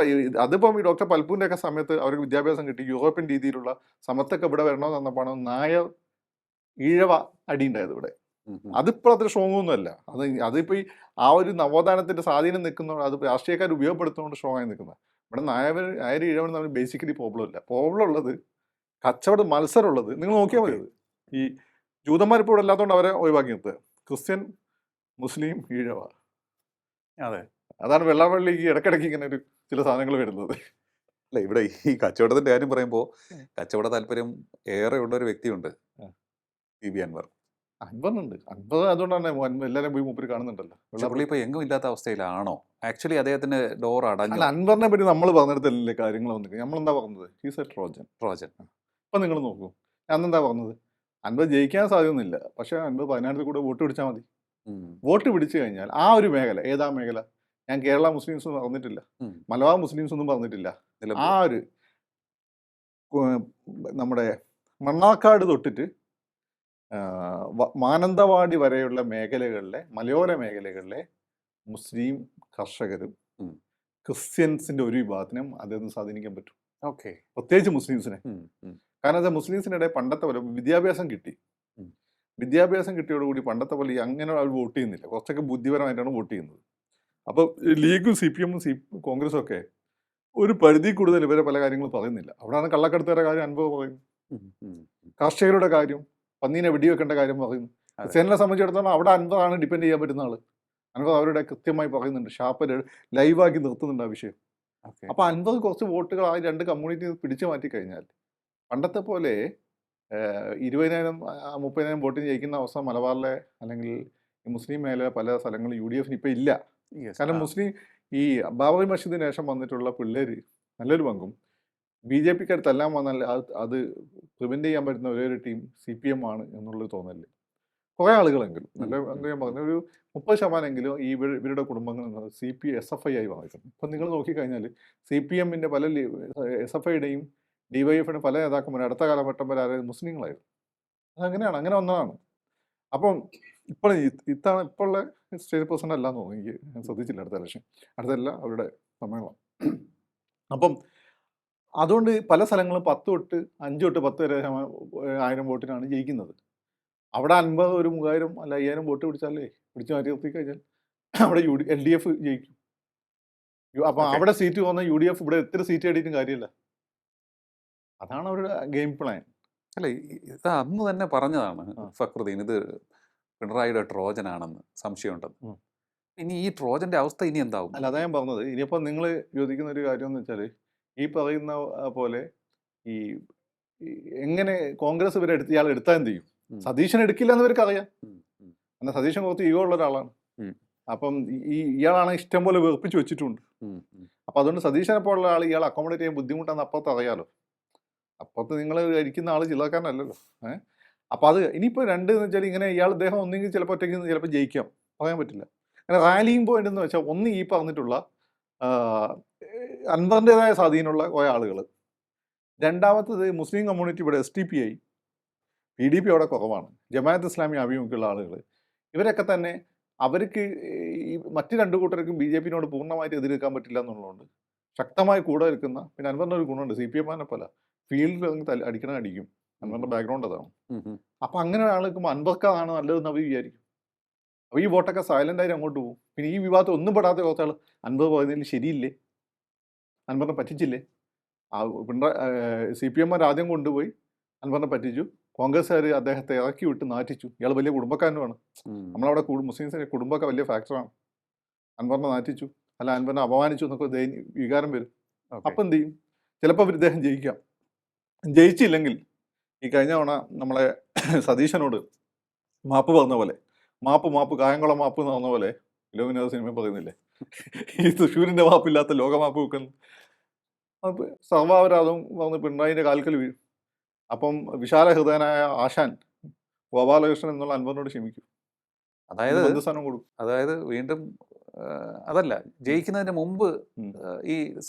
അതിപ്പം ഈ ഡോക്ടർ പൽപ്പൂന്റെ ഒക്കെ സമയത്ത് അവർക്ക് വിദ്യാഭ്യാസം കിട്ടി, യൂറോപ്യൻ രീതിയിലുള്ള സമത്തൊക്കെ ഇവിടെ വരണമെന്ന് വന്നപ്പോഴാണ് നായർ ഈഴവ അടി ഉണ്ടായത് ഇവിടെ. അതിപ്പോൾ അത്ര സ്ട്രോങ് ഒന്നുമല്ല. അതിപ്പോൾ ഈ ആ ഒരു നവോത്ഥാനത്തിന്റെ സ്വാധീനം നിൽക്കുന്നതുകൊണ്ട് അത് രാഷ്ട്രീയക്കാർ ഉപയോഗപ്പെടുത്തുന്നതുകൊണ്ട് സ്ട്രോങ് ആയി നിൽക്കുന്നത്. ഇവിടെ നായർ ഈഴവൻ തമ്മിൽ ബേസിക്കലി പ്രോബ്ലം ഇല്ല. പ്രോബ്ലം ഉള്ളത് കച്ചവട മത്സരമുള്ളത്. നിങ്ങൾ നോക്കിയാൽ മതി. ഈ ജൂതന്മാരിപ്പോൾ ഇവിടെ അല്ലാത്തതുകൊണ്ട് അവരെ ഒഴിവാക്കി നിർത്തുക. ക്രിസ്ത്യൻ, മുസ്ലിം, ഈഴവ. അതെ, അതാണ് വെള്ളാപ്പള്ളിക്ക് ഇടയ്ക്കിടയ്ക്ക് ഇങ്ങനെ ഒരു ചില സാധനങ്ങൾ വരുന്നത്. അല്ല, ഇവിടെ ഈ കച്ചവടത്തിന്റെ കാര്യം പറയുമ്പോൾ കച്ചവട താല്പര്യം ഏറെ ഉള്ള ഒരു വ്യക്തിയുണ്ട്, പി.ബി. അൻവർ. അൻവറുണ്ട്. അൻവർ അതുകൊണ്ടാണ് എല്ലാവരും പോയി മൂപ്പര് കാണുന്നുണ്ടല്ലോ. പുള്ളി ഇപ്പൊ എങ്ങും ഇല്ലാത്ത അവസ്ഥയിലാണോ? ആക്ച്വലി അദ്ദേഹത്തിന്റെ ഡോർ അടഞ്ഞു. അല്ല, അൻവറിനെ പറ്റി നമ്മൾ പറഞ്ഞിടത്തല്ലേ കാര്യങ്ങൾ വന്നിട്ട്. നമ്മളെന്താ പറഞ്ഞത്? He's A Trojan. ഇപ്പൊ നിങ്ങൾ നോക്കൂ, ഞാൻ എന്താ പറഞ്ഞത്? അൻവർ ജയിക്കാൻ സാധ്യതയൊന്നുമില്ല. പക്ഷെ അൻവർ 14 കൂടെ വോട്ട് പിടിച്ചാൽ മതി. വോട്ട് പിടിച്ചു കഴിഞ്ഞാൽ ആ ഒരു മേഖല, ഏതാ മേഖല? ഞാൻ കേരള മുസ്ലിംസ് ഒന്നും പറഞ്ഞിട്ടില്ല, മലബാർ മുസ്ലിംസ് ഒന്നും പറഞ്ഞിട്ടില്ല. ആ ഒരു നമ്മുടെ മണ്ണാർക്കാട് തൊട്ടിട്ട് മാനന്തവാടി വരെയുള്ള മേഖലകളിലെ, മലയോര മേഖലകളിലെ മുസ്ലിം കർഷകരും ക്രിസ്ത്യൻസിന്റെ ഒരു വിഭാഗത്തിനും അദ്ദേഹത്തിന് സ്വാധീനിക്കാൻ പറ്റും. ഓക്കെ. പ്രത്യേകിച്ച് മുസ്ലിംസിനെ. കാരണം അത് മുസ്ലിംസിനിടെ പണ്ടത്തെ പോലെ വിദ്യാഭ്യാസം കിട്ടിയോടുകൂടി പണ്ടത്തെ പോലെ അങ്ങനെ അവർ വോട്ട് ചെയ്യുന്നില്ല. കുറച്ചൊക്കെ ബുദ്ധിപരമായിട്ടാണ് വോട്ട് ചെയ്യുന്നത്. അപ്പോൾ ലീഗും CPM കോൺഗ്രസും ഒക്കെ ഒരു പരിധി കൂടുതൽ ഇവരെ പല കാര്യങ്ങളും പറയുന്നില്ല. അവിടെയാണ് കള്ളക്കടത്തുകാരുടെ കാര്യം അനുഭവം പറയുന്നു, കാർഷികരുടെ കാര്യം, പന്നീനെ വെടിവെക്കേണ്ട കാര്യം പറയുന്നു. ക്രിസ്ത്യാനികളെ സംബന്ധിച്ചിടത്തോളം അവിടെ അൻവറാണ് ഡിപ്പെൻഡ് ചെയ്യാൻ പറ്റുന്ന ആള്. അൻവർ അവരുടെ കൃത്യമായി പറയുന്നുണ്ട്, ഷാപ്പ് ലൈവാക്കി നിർത്തുന്നുണ്ട് ആ വിഷയം. അപ്പോൾ അൻവർ കുറച്ച് വോട്ടുകൾ ആ രണ്ട് കമ്മ്യൂണിറ്റി പിടിച്ചു മാറ്റി കഴിഞ്ഞാൽ പണ്ടത്തെ പോലെ 20,000 30,000 വോട്ടിന് ജയിക്കുന്ന അവസ്ഥ മലബാറിലെ അല്ലെങ്കിൽ മുസ്ലിം മേഖല പല സ്ഥലങ്ങളിൽ UDF ഇപ്പം ഇല്ല. കാരണം മുസ്ലിം ഈ ബാബറി മസ്ജിദിന് ശേഷം വന്നിട്ടുള്ള പിള്ളേർ നല്ലൊരു പങ്കും BJPക്കാർ തല്ലാൻ വന്നാൽ അത് പ്രിവെൻറ്റ് ചെയ്യാൻ പറ്റുന്ന ഒരേ ഒരു ടീം CPM ആണ് എന്നുള്ളത് തോന്നല് കുറേ ആളുകളെങ്കിലും നല്ല ഞാൻ പറഞ്ഞ ഒരു 30% ഇവരുടെ കുടുംബങ്ങൾ SFI ആയി വന്നിട്ടുണ്ട്. ഇപ്പം നിങ്ങൾ നോക്കിക്കഴിഞ്ഞാൽ CPMൻ്റെ പല SFIയുടെയും DYFയുടെ പല നേതാക്കന്മാരും അടുത്ത കാലഘട്ടം വരെ ആരായത് മുസ്ലിങ്ങളായിരുന്നു. അതങ്ങനെയാണ്, അങ്ങനെ വന്നതാണ്. അപ്പം ഇപ്പോഴുള്ള സ്റ്റേറ്റ് പ്രസിഡന്റ് അല്ലാന്ന് തോന്നുന്നു, എനിക്ക് ഞാൻ ശ്രദ്ധിച്ചില്ല അടുത്ത ഇലക്ഷൻ, അടുത്തല്ല അവരുടെ സമയമാണ്. അപ്പം അതുകൊണ്ട് പല സ്ഥലങ്ങളും 10 തൊട്ട് 5 തൊട്ട് 10 വരെ 1000 വോട്ടിനാണ് ജയിക്കുന്നത്. അവിടെ 50 ഒരു 3000 അല്ല 5000 വോട്ട് പിടിച്ചു മാറ്റി നിർത്തി കഴിഞ്ഞാൽ അവിടെ LDF ജയിക്കും. അപ്പം അവിടെ സീറ്റ് വന്ന UDF ഇവിടെ എത്ര സീറ്റ് നേടിയിട്ടും കാര്യമില്ല. അതാണ് അവരുടെ ഗെയിം പ്ലാൻ. അല്ല, ഇത് അന്ന് തന്നെ പറഞ്ഞതാണ് ഫക്രുദ്ദീൻ, ഇത് പിണറായിയുടെ ട്രോജനാണെന്ന് സംശയമുണ്ടെന്ന്. ഇനി ഈ ട്രോജന്റെ അവസ്ഥ ഇനി എന്താവും? അല്ല, അതാ ഞാൻ പറഞ്ഞത്. ഇനിയിപ്പോൾ നിങ്ങൾ ചോദിക്കുന്ന ഒരു കാര്യം എന്ന് വെച്ചാൽ ഈ പറയുന്ന പോലെ ഈ എങ്ങനെ കോൺഗ്രസ് ഇവരെ ഇയാൾ എടുത്താൽ എന്ത് ചെയ്യും? സതീശൻ എടുക്കില്ല എന്ന് ഇവർക്ക് അറിയാം. എന്നാൽ സതീശൻ കുറച്ച് ഈഗോ ഉള്ള ഒരാളാണ്. അപ്പം ഇയാളാണ് ഇഷ്ടം പോലെ വെറുപ്പിച്ച് വെച്ചിട്ടുണ്ട്. അപ്പം അതുകൊണ്ട് സതീശനെ പോലുള്ള ആൾ ഇയാൾ അക്കോമഡേറ്റ് ചെയ്യാൻ ബുദ്ധിമുട്ടാന്ന് അപ്പുറത്ത് അറിയാലോ. അപ്പുറത്ത് നിങ്ങൾ ഇരിക്കുന്ന ആൾ ജില്ലക്കാരനല്ലല്ലോ. അപ്പം അത് ഇനിയിപ്പോൾ രണ്ട് എന്ന് വെച്ചാൽ ഇങ്ങനെ അദ്ദേഹം ഒന്നെങ്കിൽ ചിലപ്പോൾ ഒറ്റയ്ക്ക് ചിലപ്പോൾ ജയിക്കാം, പറയാൻ പറ്റില്ല. അങ്ങനെ റാലിയും പോയിന്റ് എന്ന് വെച്ചാൽ ഒന്ന് ഈ പറഞ്ഞിട്ടുള്ള അൻവറിൻ്റെതായ സ്വാധീനമുള്ള കുറേ ആളുകൾ, രണ്ടാമത്തത് മുസ്ലിം കമ്മ്യൂണിറ്റി ഇവിടെ STPI PDP അവിടെ കുറവാണ്, ജമാഅത്ത് ഇസ്ലാമി ആഭിമുഖ്യമുള്ള ആളുകൾ, ഇവരൊക്കെ തന്നെ അവർക്ക് ഈ മറ്റ് രണ്ട് കൂട്ടർക്കും BJPനോട് പൂർണ്ണമായിട്ട് എതിരേൽക്കാൻ പറ്റില്ല എന്നുള്ളതുകൊണ്ട് ശക്തമായി കൂടെ നിൽക്കുന്ന, പിന്നെ അൻവറിൻ്റെ ഒരു ഗുണമുണ്ട്, CPM പോലെ ഫീൽഡിൽ അടിക്കും. അൻവറിൻ്റെ ബാക്ക്ഗ്രൗണ്ട് അതാണ്. അപ്പം അങ്ങനെ ആൾക്കുമ്പോൾ അൻവർക്കാണ് നല്ലതെന്ന് അവർ വിചാരിക്കും. അപ്പോൾ ഈ വോട്ടൊക്കെ സൈലൻ്റായിട്ട് അങ്ങോട്ട് പോകും. പിന്നെ ഈ വിവാദം ഒന്നും പെടാത്ത കുറച്ചാൾ അൻവർ പറയുന്നതിൽ ശരിയില്ലേ, അൻവറിനെ പറ്റിച്ചില്ലേ, CPM ആദ്യം കൊണ്ടുപോയി അൻവറിനെ പറ്റിച്ചു, കോൺഗ്രസ്സുകാർ അദ്ദേഹത്തെ ഇറക്കി വിട്ട് നാറ്റിച്ചു. ഇയാൾ വലിയ കുടുംബക്കാരനുമാണ്, നമ്മളവിടെ മുസ്ലിംസിൻ്റെ കുടുംബമൊക്കെ വലിയ ഫാക്ടറാണ്. അൻവറിനെ നാറ്റിച്ചു, അല്ല അൻവറിനെ അപമാനിച്ചു എന്നൊക്കെ വികാരം വരും. അപ്പം എന്ത് ചെയ്യും? ചിലപ്പോൾ ഇദ്ദേഹം ജയിക്കാം. ജയിച്ചില്ലെങ്കിൽ ഈ കഴിഞ്ഞ തവണ നമ്മളെ സതീശനോട് മാപ്പ് പറഞ്ഞ പോലെ, മാപ്പ് കായംകുളം മാപ്പ് എന്ന് പറഞ്ഞ പോലെ ഇലോവിനോദ സിനിമ പറയുന്നില്ലേ, ഈ തൃശ്ശൂരിൻ്റെ മാപ്പില്ലാത്ത ലോകമാപ്പ് വെക്കുന്നു. അത് സർവാപരാധം പറഞ്ഞ് പിണറായിൻ്റെ കാൽക്കൽ വീഴും. അപ്പം വിശാല ഹൃദയനായ ആശാൻ ഗോപാലകൃഷ്ണൻ എന്നുള്ള അൻവറിനോട് ക്ഷമിക്കും, അതായത് സ്ഥാനം കൊടുക്കും. അതായത് വീണ്ടും അതല്ല, ജയിക്കുന്നതിന് മുമ്പ് ഈ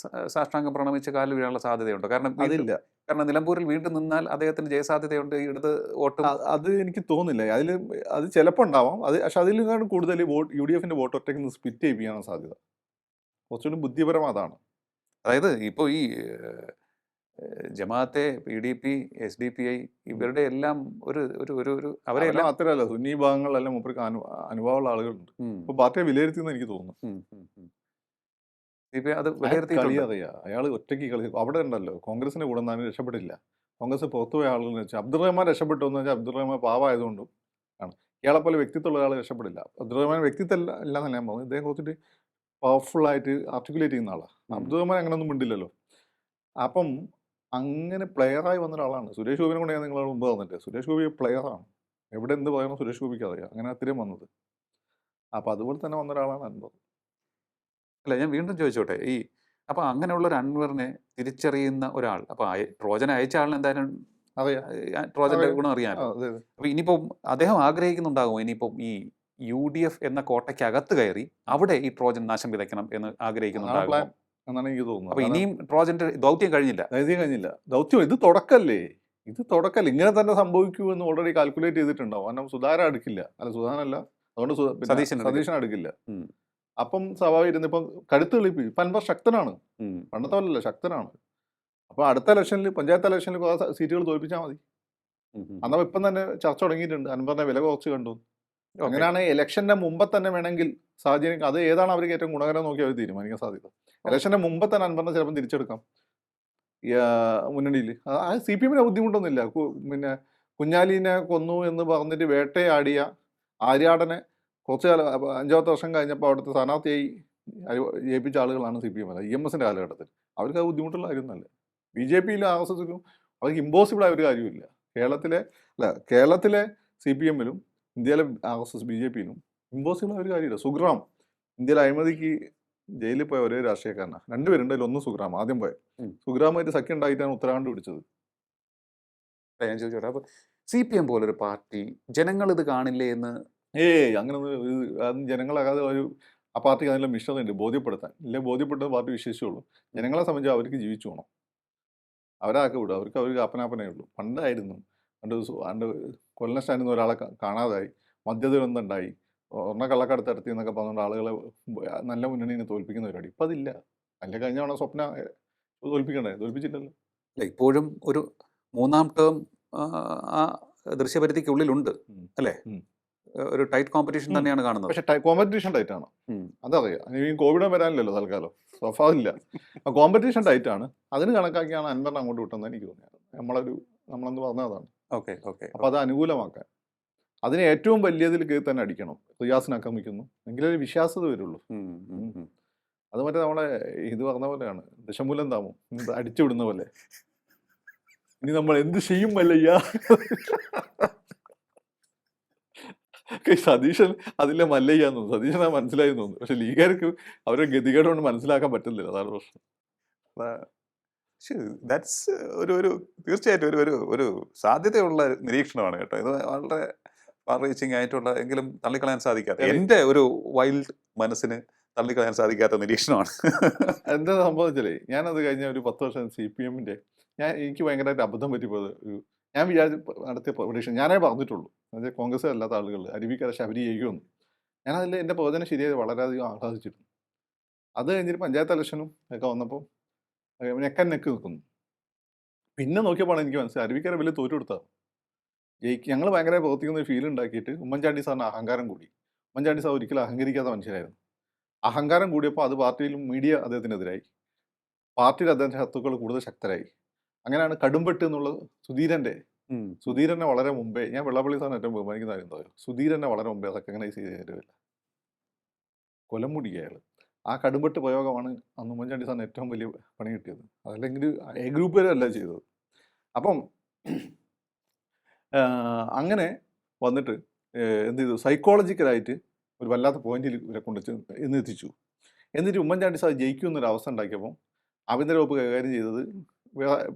സാഷ്ടാംഗം പ്രണമിച്ച് കാലിൽ വീഴാനുള്ള സാധ്യതയുണ്ട്. കാരണം നിലമ്പൂരിൽ വീണ്ടും നിന്നാൽ അദ്ദേഹത്തിന് ജയസാധ്യതയുണ്ട്. ഇടത് വോട്ട് അത് എനിക്ക് തോന്നുന്നില്ല. അത് ചിലപ്പോൾ ഉണ്ടാവാം. പക്ഷെ അതിലും കൂടുതൽ UDFന്റെ വോട്ട് ഒറ്റയ്ക്ക് സ്പ്ലിറ്റ് ചെയ്യിപ്പിക്കാനാണ് സാധ്യത. കുറച്ചുകൂടി ബുദ്ധിപരം അതാണ്. അതായത് ഇപ്പോൾ ഈ ജമാഅത്തെ, PDP, SDPI ഇവരുടെ എല്ലാം അവരെല്ലാം അത്രയല്ല, സുന്നി ഭാഗങ്ങളിലെല്ലാം മൂപ്പർക്ക് അനുഭവമുള്ള ആളുകളുണ്ട്. ഇപ്പൊ പാർട്ടിയെ വിലയിരുത്തിയെന്ന് എനിക്ക് തോന്നുന്നു. അയാൾ ഒറ്റയ്ക്ക് കളി അവിടെ ഉണ്ടല്ലോ. കോൺഗ്രസിന്റെ കൂടെ നിന്നാലും രക്ഷപ്പെട്ടില്ല. കോൺഗ്രസ് പുറത്തുപോയ ആളുകൾ വെച്ചാൽ അബ്ദുൾ റഹ്മാൻ രക്ഷപ്പെട്ടു എന്ന് വെച്ചാൽ അബ്ദുൾ റഹ്മാൻ പാവമായതുകൊണ്ടും ആണ്. ഇയാളെ പോലെ വ്യക്തിത്വമുള്ള ആൾ രക്ഷപ്പെടില്ല. അബ്ദുൾ റഹ്മാൻ വ്യക്തിത്വം അല്ല എന്നല്ല ഞാൻ പറഞ്ഞു, ഇദ്ദേഹം കുറച്ചിട്ട് പവർഫുള്ളായിട്ട് ആർട്ടിക്കുലേറ്റ് ചെയ്യുന്ന ആളാണ്. അബ്ദുൾ റഹ്മാൻ അങ്ങനെയൊന്നും മിണ്ടില്ലല്ലോ. അപ്പം അങ്ങനെ പ്ലെയറായി വന്ന ഒരാളാണ്. സുരേഷ് ഗോപിനെ കൊണ്ട് ഞാൻ നിങ്ങളോട് മുമ്പ് പറഞ്ഞിട്ട്, സുരേഷ് ഗോപി പ്ലെയറാണ്. എവിടെ എന്ത് പറയണം സുരേഷ് ഗോപിക്ക് അറിയാം. അങ്ങനെ അത്രയും വന്നത്. അപ്പം അതുപോലെ തന്നെ വന്ന ഒരാളാണ് അൻവർ. അല്ല, ഞാൻ വീണ്ടും ചോദിച്ചോട്ടെ, അപ്പം അങ്ങനെയുള്ള ഒരു അൻവറിനെ തിരിച്ചറിയുന്ന ഒരാൾ, അപ്പം ട്രോജൻ അയച്ച ആളിന് എന്തായാലും ട്രോജന്റെ ഗുണം അറിയാമല്ലോ. അപ്പം ഇനിയിപ്പം അദ്ദേഹം ആഗ്രഹിക്കുന്നുണ്ടാകുമോ ഇനിയിപ്പം ഈ UDF എന്ന കോട്ടയ്ക്കകത്ത് കയറി അവിടെ ഈ ട്രോജൻ നാശം വിതയ്ക്കണം എന്ന് ആഗ്രഹിക്കുന്നുണ്ടാകുമോ എന്നാണ് എനിക്ക് തോന്നുന്നത്. അപ്പൊ ഇനിയും ട്രോജന്റെ ദൗത്യം കഴിഞ്ഞില്ല. ദൗത്യം ഇത് തുടക്കല്ലേ. ഇങ്ങനെ തന്നെ സംഭവിക്കൂ എന്ന് ഓൾറെഡി കാൽക്കുലേറ്റ് ചെയ്തിട്ടുണ്ടാവും. കാരണം സുധാകരൻ അടുക്കില്ല, സുധാകരനല്ല, അതുകൊണ്ട് സതീശൻ അടുക്കില്ല. അപ്പം സ്വാഭാവികം ഇപ്പം കടുത്ത് കളിപ്പി. ഇപ്പം അൻവർ ശക്തനാണ്, പണ്ടത്തെ പോലല്ല, ശക്തനാണ്. അപ്പൊ അടുത്ത ഇലക്ഷനിൽ, പഞ്ചായത്ത് ഇലക്ഷനിൽ കുറെ സീറ്റുകൾ തോൽപ്പിച്ചാൽ മതി. അന്നപ്പം ഇപ്പം തന്നെ ചർച്ച തുടങ്ങിയിട്ടുണ്ട്, അൻവറിനെ വില കുറച്ച് കണ്ടു. അങ്ങനെയാണ് ഇലക്ഷന്റെ മുമ്പ് തന്നെ വേണമെങ്കിൽ സാഹചര്യം, അത് ഏതാണ് അവർക്ക് ഏറ്റവും ഗുണകരം നോക്കി അവർ തീരുമാനിക്കാൻ സാധ്യത. ഇലക്ഷന്റെ മുമ്പ് തന്നെ അൻവറിനെ ചിലപ്പോൾ തിരിച്ചെടുക്കാം മുന്നണിയിൽ. CPMന് ബുദ്ധിമുട്ടൊന്നുമില്ല. പിന്നെ കുഞ്ഞാലിനെ കൊന്നു എന്ന് പറഞ്ഞിട്ട് വേട്ടയാടിയ ആര്യാടനെ കുറച്ച് കാലം 5-10 വർഷം കഴിഞ്ഞപ്പോൾ അവിടുത്തെ സ്ഥാനാർത്ഥിയായി ജയിപ്പിച്ച ആളുകളാണ് CPM. EMSന്റെ കാലഘട്ടത്തിൽ അവർക്ക് അത് ബുദ്ധിമുട്ടുള്ള കാര്യമൊന്നുമല്ല. BJPയിലും RSSലും അവർക്ക് ഇമ്പോസിബിളായ ഒരു കാര്യമില്ല. കേരളത്തിലെ CPMലും ഇന്ത്യയിലെ RSS BJPയിലും ഇമ്പോസിബിളായ ഒരു കാര്യമില്ല. സുഗ്രാം ഇന്ത്യയിലെ അഴിമതിക്ക് ജയിലിൽ പോയ ഒരേ രാഷ്ട്രീയക്കാരനാണ്. രണ്ടുപേരുണ്ട്, അതിൽ ഒന്ന് സുഗ്രാം ആദ്യം പോയ. സുഗ്രാമായിട്ട് സഖ്യം ഉണ്ടായിട്ടാണ് ഉത്തരാഖണ്ഡ് പിടിച്ചത്. ഞാൻ ചോദിച്ചോട്ടെ, അപ്പോൾ CPM പോലൊരു പാർട്ടി ജനങ്ങൾ ഇത് കാണില്ലേ എന്ന്? അങ്ങനൊന്നും ജനങ്ങളാകാതെ ആ പാർട്ടിക്ക് അതിനുള്ള മിഷൻ ഉണ്ട് ബോധ്യപ്പെടുത്താൻ. ഇല്ലേ ബോധ്യപ്പെട്ടത് പാർട്ടി വിശ്വസിച്ചുള്ളൂ. ജനങ്ങളെ സംബന്ധിച്ച് അവർക്ക് ജീവിച്ചു പോകണം. അവരാക്കി വിടും. അവർക്ക് അപ്പനാപ്പനേ ഉള്ളൂ. പണ്ടായിരുന്നു പണ്ട് കൊല്ലം സ്റ്റാൻഡിൽ നിന്ന് ഒരാളെ കാണാതായി, മദ്യദുരന്തം ഉണ്ടായി, കള്ളക്കടത്ത് നടത്തി എന്നൊക്കെ പറഞ്ഞുകൊണ്ട് ആളുകളെ നല്ല മുന്നണിനെ തോൽപ്പിക്കുന്ന പരിപാടി ഇപ്പം അതില്ല. അതിൻ്റെ കഴിഞ്ഞ തവണ സ്വപ്ന തോൽപ്പിക്കണ്ടേ, തോൽപ്പിച്ചില്ലല്ലോ. അല്ല, ഇപ്പോഴും ഒരു മൂന്നാം ടേം ആ ദൃശ്യപരിധിക്കുള്ളിലുണ്ട് അല്ലേ? ഒരു ടൈറ്റ് കോമ്പറ്റീഷൻ തന്നെയാണ് കാണുന്നത്. പക്ഷെ കോമ്പറ്റീഷൻ ടൈറ്റാണ്, അതറിയാം. ഈ കോവിഡ് വരാനില്ലല്ലോ തൽക്കാലം, സ്വഭാവമില്ല. ആ കോമ്പറ്റീഷൻ ടൈറ്റാണ്. അതിന് കണക്കാക്കിയാണ് അൻവറിനെ അങ്ങോട്ട് വിട്ടെന്ന് എനിക്ക് തോന്നിയത്. നമ്മളെന്ന് പറഞ്ഞതാണ്. Okay okay. അപ്പോൾ അത് അനുകൂലമാക്കാൻ അതിന് ഏറ്റവും വലിയതിൽ കയറി തന്നെ അടിക്കണം. റിയാസിനെ ആക്രമിക്കുന്നു എങ്കിലേ ഒരു വിശ്വാസത വരുള്ളൂ. അത് മറ്റേ നമ്മളെ ഇത് പറഞ്ഞ പോലെയാണ്, ദശമൂലം താമം അടിച്ചു വിടുന്ന പോലെ. ഇനി നമ്മൾ എന്ത് ചെയ്യും മല്ലയ്യ. സതീശൻ അതിലെ മല്ലയ്യാന്ന് തോന്നുന്നു. സതീശനാ മനസ്സിലായി തോന്നുന്നു. പക്ഷെ ലീഗുകാർക്ക് അവരെ ഗതികേട് കൊണ്ട് മനസ്സിലാക്കാൻ പറ്റുന്നില്ല, അതാണ് പ്രശ്നം. ദാറ്റ്സ് ഒരു തീർച്ചയായിട്ടും ഒരു സാധ്യതയുള്ള നിരീക്ഷണമാണ് കേട്ടോ. ഇത് വളരെ ഫാർ റീച്ചിങ് ആയിട്ടുള്ള, എങ്കിലും തള്ളിക്കളയാൻ സാധിക്കാത്ത, എൻ്റെ ഒരു വൈൽഡ് മനസ്സിന് തള്ളിക്കളയാൻ സാധിക്കാത്ത നിരീക്ഷണമാണ്. എന്താ സംഭവിച്ചാലേ, ഞാനത് കഴിഞ്ഞ ഒരു 10 വർഷം CPM-ന്റെ എനിക്ക് ഭയങ്കരമായിട്ട് അബദ്ധം പറ്റിപ്പോയത്. ഞാൻ നടത്തിയ പ്രൊഡിക്ഷൻ ഞാനേ പറഞ്ഞിട്ടുള്ളൂ. അതായത് കോൺഗ്രസ് അല്ലാത്ത ആളുകൾ അരുവിക്കര ശബരി ചെയ്യുമെന്ന്. ഞാനതിൽ എൻ്റെ പ്രവചനം ശരിയായി വളരെയധികം ആഹ്ലാദിച്ചിരുന്നു. അത് കഴിഞ്ഞിട്ട് പഞ്ചായത്ത് ഇലക്ഷനും ഒക്കെ വന്നപ്പോൾ നെക്ക് നിൽക്കുന്നു. പിന്നെ നോക്കിയപ്പോഴാണ് എനിക്ക് മനസ്സിലായി അരുവിക്കര വലിയ തോറ്റു കൊടുത്തതാണ്. ഞങ്ങൾ ഭയങ്കര പ്രവർത്തിക്കുന്ന ഒരു ഫീൽ ഉണ്ടാക്കിയിട്ട് ഉമ്മൻചാണ്ടി സാറിന് അഹങ്കാരം കൂടി. ഉമ്മൻചാണ്ടി സാർ ഒരിക്കലും അഹങ്കരിക്കാത്ത മനുഷ്യരായിരുന്നു. അഹങ്കാരം കൂടിയപ്പോൾ അത് പാർട്ടിയിലും മീഡിയ അദ്ദേഹത്തിനെതിരായി, പാർട്ടിയിൽ അദ്ദേഹത്തിൻ്റെ ശത്രുക്കൾ കൂടുതൽ ശക്തരായി. അങ്ങനെയാണ് കടുംപെട്ട് എന്നുള്ളത് സുധീരനെ വളരെ മുമ്പേ, ഞാൻ വെള്ളാപ്പള്ളി സാറിന് ഏറ്റവും ബഹുമാനിക്കുന്ന കാര്യം എന്താ, സുധീരനെ വളരെ മുമ്പേ റെക്കഗ്നൈസ് ചെയ്ത് തരുമില്ല, കൊലം മുടിക്കുക അയാൾ. ആ കടുംപെട്ട് പ്രയോഗമാണ് അന്ന് ഉമ്മൻചാണ്ടി സാറിന് ഏറ്റവും വലിയ പണി കിട്ടിയത്. അതല്ലെങ്കിൽ എ ഗ്രൂപ്പുകാരല്ല ചെയ്തത്. അപ്പം അങ്ങനെ വന്നിട്ട് എന്ത് ചെയ്തു, സൈക്കോളജിക്കലായിട്ട് ഒരു വല്ലാത്ത പോയിന്റിൽ ഇവരെ കൊണ്ട് എത്തിച്ചു. എന്നിട്ട് ഉമ്മൻചാണ്ടി സാർ ജയിക്കുമെന്നൊരു അവസ്ഥ ഉണ്ടാക്കിയപ്പോൾ ആഭ്യന്തര വകുപ്പ് കൈകാര്യം ചെയ്തത്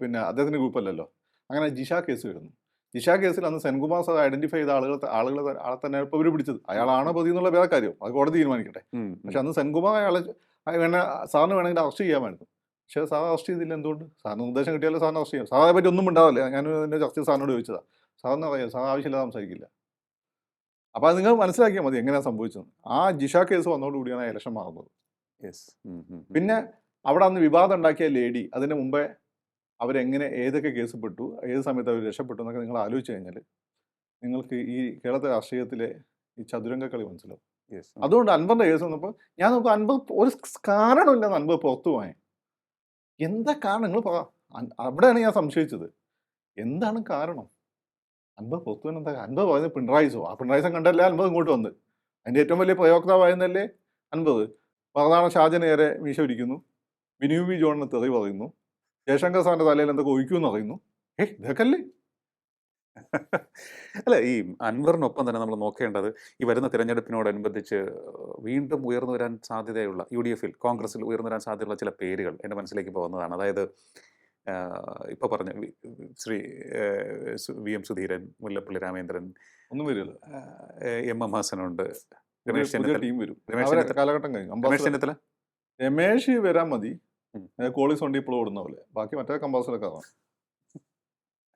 പിന്നെ അദ്ദേഹത്തിൻ്റെ ഗ്രൂപ്പല്ലല്ലോ. അങ്ങനെ ജിഷ കേസ് വരുന്നു. ജിഷ കേസിൽ അന്ന് സെൻകുമാർ സാർ ഐഡന്റിഫൈ ചെയ്ത ആളെ തന്നെ ഇപ്പോൾ ഇവർ പിടിച്ചത്. അയാളാണോ പ്രതി എന്നുള്ള വേറെ കാര്യം, അത് കോടതി തീരുമാനിക്കട്ടെ. പക്ഷെ അന്ന് സെൻകുമാർ സാറിന് വേണമെങ്കിൽ അറസ്റ്റ് ചെയ്യാമായിരുന്നു. പക്ഷേ സാർ അറസ്റ്റ് ചെയ്തില്ല. എന്തുകൊണ്ട്? സാറിന് നിർദ്ദേശം കിട്ടിയാലും സാറിന് അറസ്റ്റ് ചെയ്യാം. സാറിനെ പറ്റി ഒന്നും ഉണ്ടാവില്ല. ഞാൻ എൻ്റെ ചർച്ച സാറിനോട് ചോദിച്ചതാണ്. സാറിന് അറിയാം, സാർ ആവശ്യമില്ലാതെ സംസാരിക്കില്ല. അപ്പോൾ അത് നിങ്ങൾ മനസ്സിലാക്കിയാൽ മതി എങ്ങനെയാണ് സംഭവിച്ചത്. ആ ജിഷ കേസ് വന്നതോടുകൂടിയാണ് ഇലക്ഷൻ മാറുന്നത്. പിന്നെ അവിടെ അന്ന് വിവാദം ഉണ്ടാക്കിയ ലേഡി, അതിന് മുമ്പേ അവരെങ്ങനെ ഏതൊക്കെ കേസ് പെട്ടു, ഏത് സമയത്ത് അവർ രക്ഷപ്പെട്ടു എന്നൊക്കെ നിങ്ങൾ ആലോചിച്ച് കഴിഞ്ഞാൽ നിങ്ങൾക്ക് ഈ കേരളത്തിലെ രാഷ്ട്രീയത്തിലെ ഈ ചതുരംഗക്കളി മനസ്സിലാവും. അതുകൊണ്ട് അൻവറിൻ്റെ കേസ് വന്നപ്പോൾ ഞാൻ നോക്കും, അൻവർ ഒരു കാരണമില്ലെന്ന് അൻവർ പുറത്തു പോയാൽ. എന്താ കാരണം നിങ്ങൾ പറ. അവിടെയാണ് ഞാൻ സംശയിച്ചത്. എന്താണ് കാരണം? അൻവർ പുറത്തു തന്നെ എന്താ? അൻവർ പറയുന്നത് പിണറായിസോ, ആ പിണറായിസം കണ്ടല്ലേ അൻവർ ഇങ്ങോട്ട് വന്ന്. അതിൻ്റെ ഏറ്റവും വലിയ പ്രയോക്താവായിരുന്നല്ലേ അൻവർ. പ്രധാന ഷാജനേരെ മീശ ഒരിക്കുന്നു, ബിനു ബി ജോണിന് തെറി പറയുന്നു, ജയശങ്കർ സാറിൻ്റെ തലയിൽ എന്തൊക്കെ ഒഴിക്കുമെന്ന് പറയുന്നു. ഇതൊക്കെ അല്ലേ? അല്ല, ഈ അൻവറിനൊപ്പം തന്നെ നമ്മൾ നോക്കേണ്ടത് ഈ വരുന്ന തിരഞ്ഞെടുപ്പിനോടനുബന്ധിച്ച് വീണ്ടും ഉയർന്നു വരാൻ സാധ്യതയുള്ള UDF-ൽ, കോൺഗ്രസിൽ ഉയർന്നു വരാൻ സാധ്യതയുള്ള ചില പേരുകൾ എൻ്റെ മനസ്സിലേക്ക് പോകുന്നതാണ്. അതായത് ഇപ്പോൾ പറഞ്ഞ ശ്രീ VM സുധീരൻ, മുല്ലപ്പള്ളി രാമേന്ദ്രൻ, ഒന്നും വരില്ല. MM ഹാസനുണ്ട്, ടീം വരും. കാലഘട്ടം കഴിഞ്ഞു. രമേശ് വരാൻ മതി, കോളീസ് വണ്ടി ഇപ്പോൾ ഓടുന്ന പോലെ. ബാക്കി മറ്റേ കമ്പാസറൊക്കെ അതാണ്.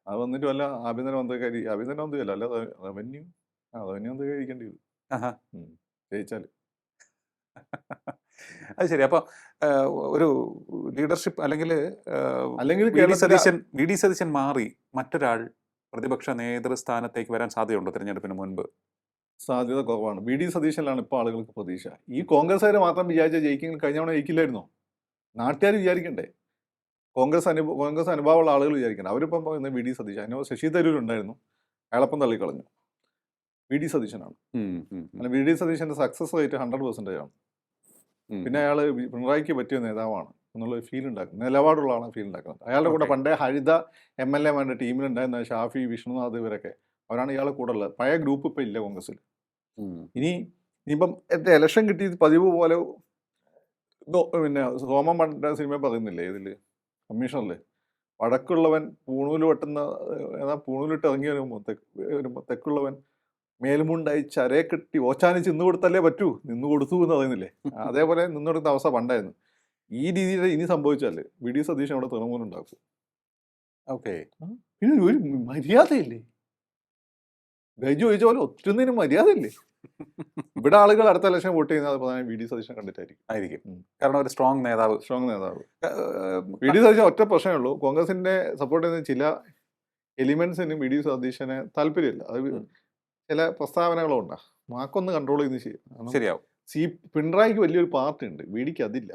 അത് വന്നിട്ട് വല്ല ആഭ്യന്തര മന്ത്രിയല്ല, അല്ല റവന്യൂ മന്ത്രി കഴിക്കേണ്ടി വരും ജയിച്ചാൽ. അത് ശരി. അപ്പോൾ ഒരു ലീഡർഷിപ്പ് അല്ലെങ്കിൽ വി ഡി സതീശൻ മാറി മറ്റൊരാൾ പ്രതിപക്ഷ നേതൃസ്ഥാനത്തേക്ക് വരാൻ സാധ്യതയുണ്ടോ തിരഞ്ഞെടുപ്പിന് മുൻപ്? സാധ്യത കുറവാണ്. വി ഡി സതീശനിലാണ് ഇപ്പോൾ ആളുകൾക്ക് പ്രതീക്ഷ. ഈ കോൺഗ്രസ്സുകാരെ മാത്രം വിചാരിച്ച ജയിക്കെങ്കിൽ കഴിഞ്ഞ തവണ ജയിക്കില്ലായിരുന്നോ? നാട്ടുകാർ വിചാരിക്കണ്ടേ? കോൺഗ്രസ് അനുഭവമുള്ള ആളുകൾ വിചാരിക്കണം. അവരിപ്പം പറയുന്നത് വി ഡി സതീശൻ. അതിന് ശശി തരൂർ ഉണ്ടായിരുന്നു, അയാളപ്പം തള്ളിക്കളഞ്ഞു. വി ഡി സതീശനാണ്. അല്ല, വി ഡി സതീശൻ്റെ സക്സസ് റേറ്റ് 100% ആണ്. പിന്നെ അയാൾ പിണറായിക്ക് പറ്റിയ നേതാവാണ് എന്നുള്ളൊരു ഫീൽ ഉണ്ടാക്കുന്നത്, നിലപാടുള്ള ആളാണ് ഫീൽ ഉണ്ടാക്കുന്നത്. അയാളുടെ കൂടെ പണ്ടേ ഹരിത MLA-മാരുടെ ടീമിലുണ്ടായിരുന്ന ഷാഫി, വിഷ്ണുനാഥ്, ഇവരൊക്കെ അവരാണ് ഇയാളെ കൂടെ ഉള്ളത്. പഴയ ഗ്രൂപ്പ് ഇപ്പം ഇല്ല കോൺഗ്രസ്സിൽ. ഇനിയിപ്പം എന്റെ ഇലക്ഷൻ കിട്ടി പതിവ് പോലെ പിന്നെ സോമൻ പണ്ട് സിനിമ പറയുന്നില്ലേ ഇതില് കമ്മീഷണറില് വടക്കുള്ളവൻ പൂണൂല് വെട്ടുന്ന പൂണൂലിട്ട് ഇറങ്ങി വരുമ്പോൾ തെക്കുള്ളവൻ മേൽമുണ്ടായി ചരയെ കെട്ടി ഓച്ചാനിച്ച് നിന്ന് കൊടുത്തല്ലേ പറ്റൂ നിന്ന് കൊടുത്തു എന്ന് പറയുന്നില്ലേ അതേപോലെ നിന്ന് കൊടുക്കുന്ന അവസ്ഥ പണ്ടായിരുന്നു. ഈ രീതിയിൽ ഇനി സംഭവിച്ചാല് വി.ഡി. സതീശൻ അവിടെ തൃണമൂലം ഉണ്ടാക്കും. ഓക്കെ. പിന്നെ ഒരു മര്യാദയില്ലേ? ഗൈജു ചോദിച്ച പോലെ ഒറ്റൊന്നിനും മര്യാദയില്ലേ? ഇവിടെ ആളുകൾ അടുത്ത ഇലക്ഷൻ വോട്ട് ചെയ്യുന്നത് പ്രധാനം വി.ഡി. സതീശനെ കണ്ടിട്ടായിരിക്കും. ആയിരിക്കും. കാരണം ഒരു സ്ട്രോങ് നേതാവ്. വി.ഡി. സതീശൻ ഒറ്റ പ്രശ്നമേ ഉള്ളൂ, കോൺഗ്രസിന്റെ സപ്പോർട്ട് ചെയ്യുന്ന ചില എലിമെന്റ്സിന് വി.ഡി. സതീശനെ താല്പര്യമില്ല. അത് ചില പ്രസ്താവനകളുണ്ടാ മാക്കൊന്ന് കൺട്രോൾ ചെയ്യുന്നത് ശരിയാവും. പിണറായിക്ക് വലിയൊരു പാർട്ടി ഉണ്ട്, വി.ഡിക്ക് അതില്ല.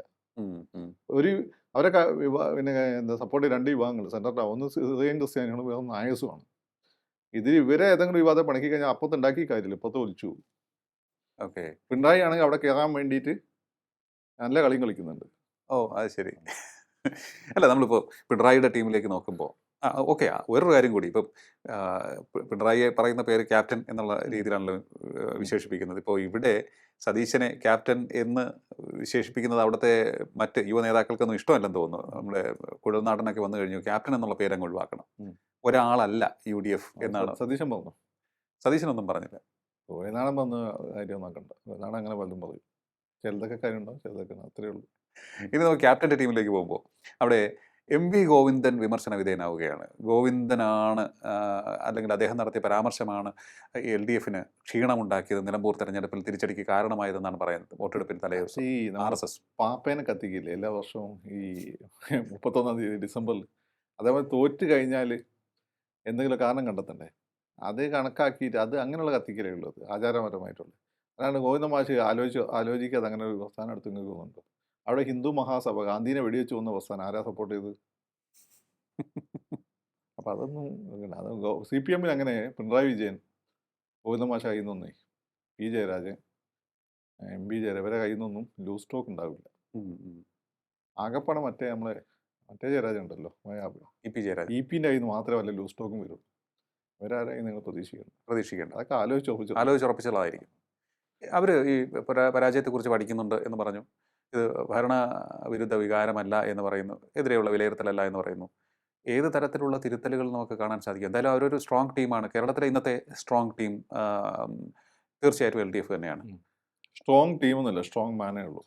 ഒരു അവരെ പിന്നെ എന്താ സപ്പോർട്ട് രണ്ട് വിഭാഗങ്ങൾ സെൻട്രൽ, ഒന്ന് സിറിയൻ ക്രിസ്ത്യാനികളും വേറെ നായസുമാണ്. ഇതിൽ ഇവരെ ഏതെങ്കിലും വിവാദം പണിക്കി കഴിഞ്ഞാൽ അപ്പത്ത് ഉണ്ടാക്കി കാര്യമില്ല, ഇപ്പത്ത് ഒലിച്ചു. ഓക്കെ. പിണറായി ആണെങ്കിൽ അവിടെ കയറാൻ വേണ്ടിയിട്ട് നല്ല കളിയും കളിക്കുന്നുണ്ട്. ഓ അത് ശരി. അല്ല നമ്മളിപ്പോൾ പിണറായിയുടെ ടീമിലേക്ക് നോക്കുമ്പോൾ ഓക്കെ, വേറൊരു കാര്യം കൂടി. ഇപ്പം പിണറായിയെ പറയുന്ന പേര് ക്യാപ്റ്റൻ എന്നുള്ള രീതിയിലാണല്ലോ വിശേഷിപ്പിക്കുന്നത്. ഇപ്പോൾ ഇവിടെ സതീശനെ ക്യാപ്റ്റൻ എന്ന് വിശേഷിപ്പിക്കുന്നത് അവിടുത്തെ മറ്റ് യുവ നേതാക്കൾക്കൊന്നും ഇഷ്ടമല്ലെന്ന് തോന്നുന്നു. നമ്മുടെ കുഴൽനാടനൊക്കെ വന്നു കഴിഞ്ഞു ക്യാപ്റ്റൻ എന്നുള്ള പേര് അങ്ങ് ഒഴിവാക്കണം, ഒരാളല്ല UDF എന്നാണ് സതീശൻ പറഞ്ഞു. സതീശനൊന്നും പറഞ്ഞില്ല. കുഴൽനാടൻ വന്ന് കാര്യം നോക്കണ്ട, കുഴൽനാടൻ അങ്ങനെ പലതും പറയും. ചിലതൊക്കെ കാര്യം ഉണ്ടാവും, ചിലതൊക്കെ അത്രയേ ഉള്ളൂ. ഇനി നമുക്ക് ക്യാപ്റ്റൻ്റെ ടീമിലേക്ക് പോകുമ്പോൾ അവിടെ MV ഗോവിന്ദൻ വിമർശന വിധേയനാവുകയാണ്. ഗോവിന്ദനാണ് അല്ലെങ്കിൽ അദ്ദേഹം നടത്തിയ പരാമർശമാണ് LDFന് ക്ഷീണമുണ്ടാക്കിയത്, നിലമ്പൂർ തെരഞ്ഞെടുപ്പിൽ തിരിച്ചടിക്ക് കാരണമായതെന്നാണ് പറയുന്നത്. വോട്ടെടുപ്പിന് തലേദിവസം ഈ RSS പാപ്പേനെ കത്തിക്കില്ലേ എല്ലാ വർഷവും ഈ 31-ാം തീയതി ഡിസംബറിൽ. അതേപോലെ തോറ്റ് കഴിഞ്ഞാൽ എന്തെങ്കിലും കാരണം കണ്ടെത്തണ്ടേ, അത് കണക്കാക്കിയിട്ട് അത് അങ്ങനെയുള്ള കത്തിക്കലേ ഉള്ളത് ആചാരപരമായിട്ടുള്ളത്. അല്ലാണ്ട് ഗോവിന്ദ മാഷ് ആലോചിക്കാതെ അങ്ങനെ ഒരു പ്രസ്ഥാനം എടുത്ത് നിൽക്കുന്നുണ്ട്. അവിടെ ഹിന്ദു മഹാസഭ ഗാന്ധിനെ വെടിവെച്ച് വന്ന പ്രസ്ഥാനം ആരാ സപ്പോർട്ട് ചെയ്ത്? അപ്പം അതൊന്നും അത് CPM അങ്ങനെ പിണറായി വിജയൻ ഗോവിന്ദ മാഷ കയ്യിൽ നിന്നൊന്നേ P. ജയരാജൻ MP ജയരാജൻ ഇവരെ കയ്യിൽ നിന്നൊന്നും ലൂസ് സ്റ്റോക്ക് ഉണ്ടാവില്ല. ആകപ്പാടെ മറ്റേ ജയരാജൻ ഉണ്ടല്ലോ, EP ജയരാജൻ, EP-ൻ്റെ കയ്യിൽ നിന്ന് മാത്രമേ വല്ല ലൂസ് സ്റ്റോക്കും വരും. ഇവരാരെയും നിങ്ങൾ പ്രതീക്ഷിക്കേണ്ട, അതൊക്കെ ആലോചിച്ചുറപ്പിച്ചുള്ളതായിരിക്കും. അവർ ഈ പരാജയത്തെക്കുറിച്ച് പഠിക്കുന്നുണ്ട് എന്ന് പറഞ്ഞു. ഇത് ഭരണവിരുദ്ധ വികാരമല്ല എന്ന് പറയുന്നു, എതിരെയുള്ള വിലയിരുത്തലല്ല എന്ന് പറയുന്നു. ഏത് തരത്തിലുള്ള തിരുത്തലുകൾ നമുക്ക് കാണാൻ സാധിക്കും? എന്തായാലും അവരൊരു സ്ട്രോങ് ടീമാണ്. കേരളത്തിലെ ഇന്നത്തെ സ്ട്രോങ് ടീം തീർച്ചയായിട്ടും LDF തന്നെയാണ്. സ്ട്രോങ് ടീം എന്നല്ല, സ്ട്രോങ് മാനേ ഉള്ളൂ.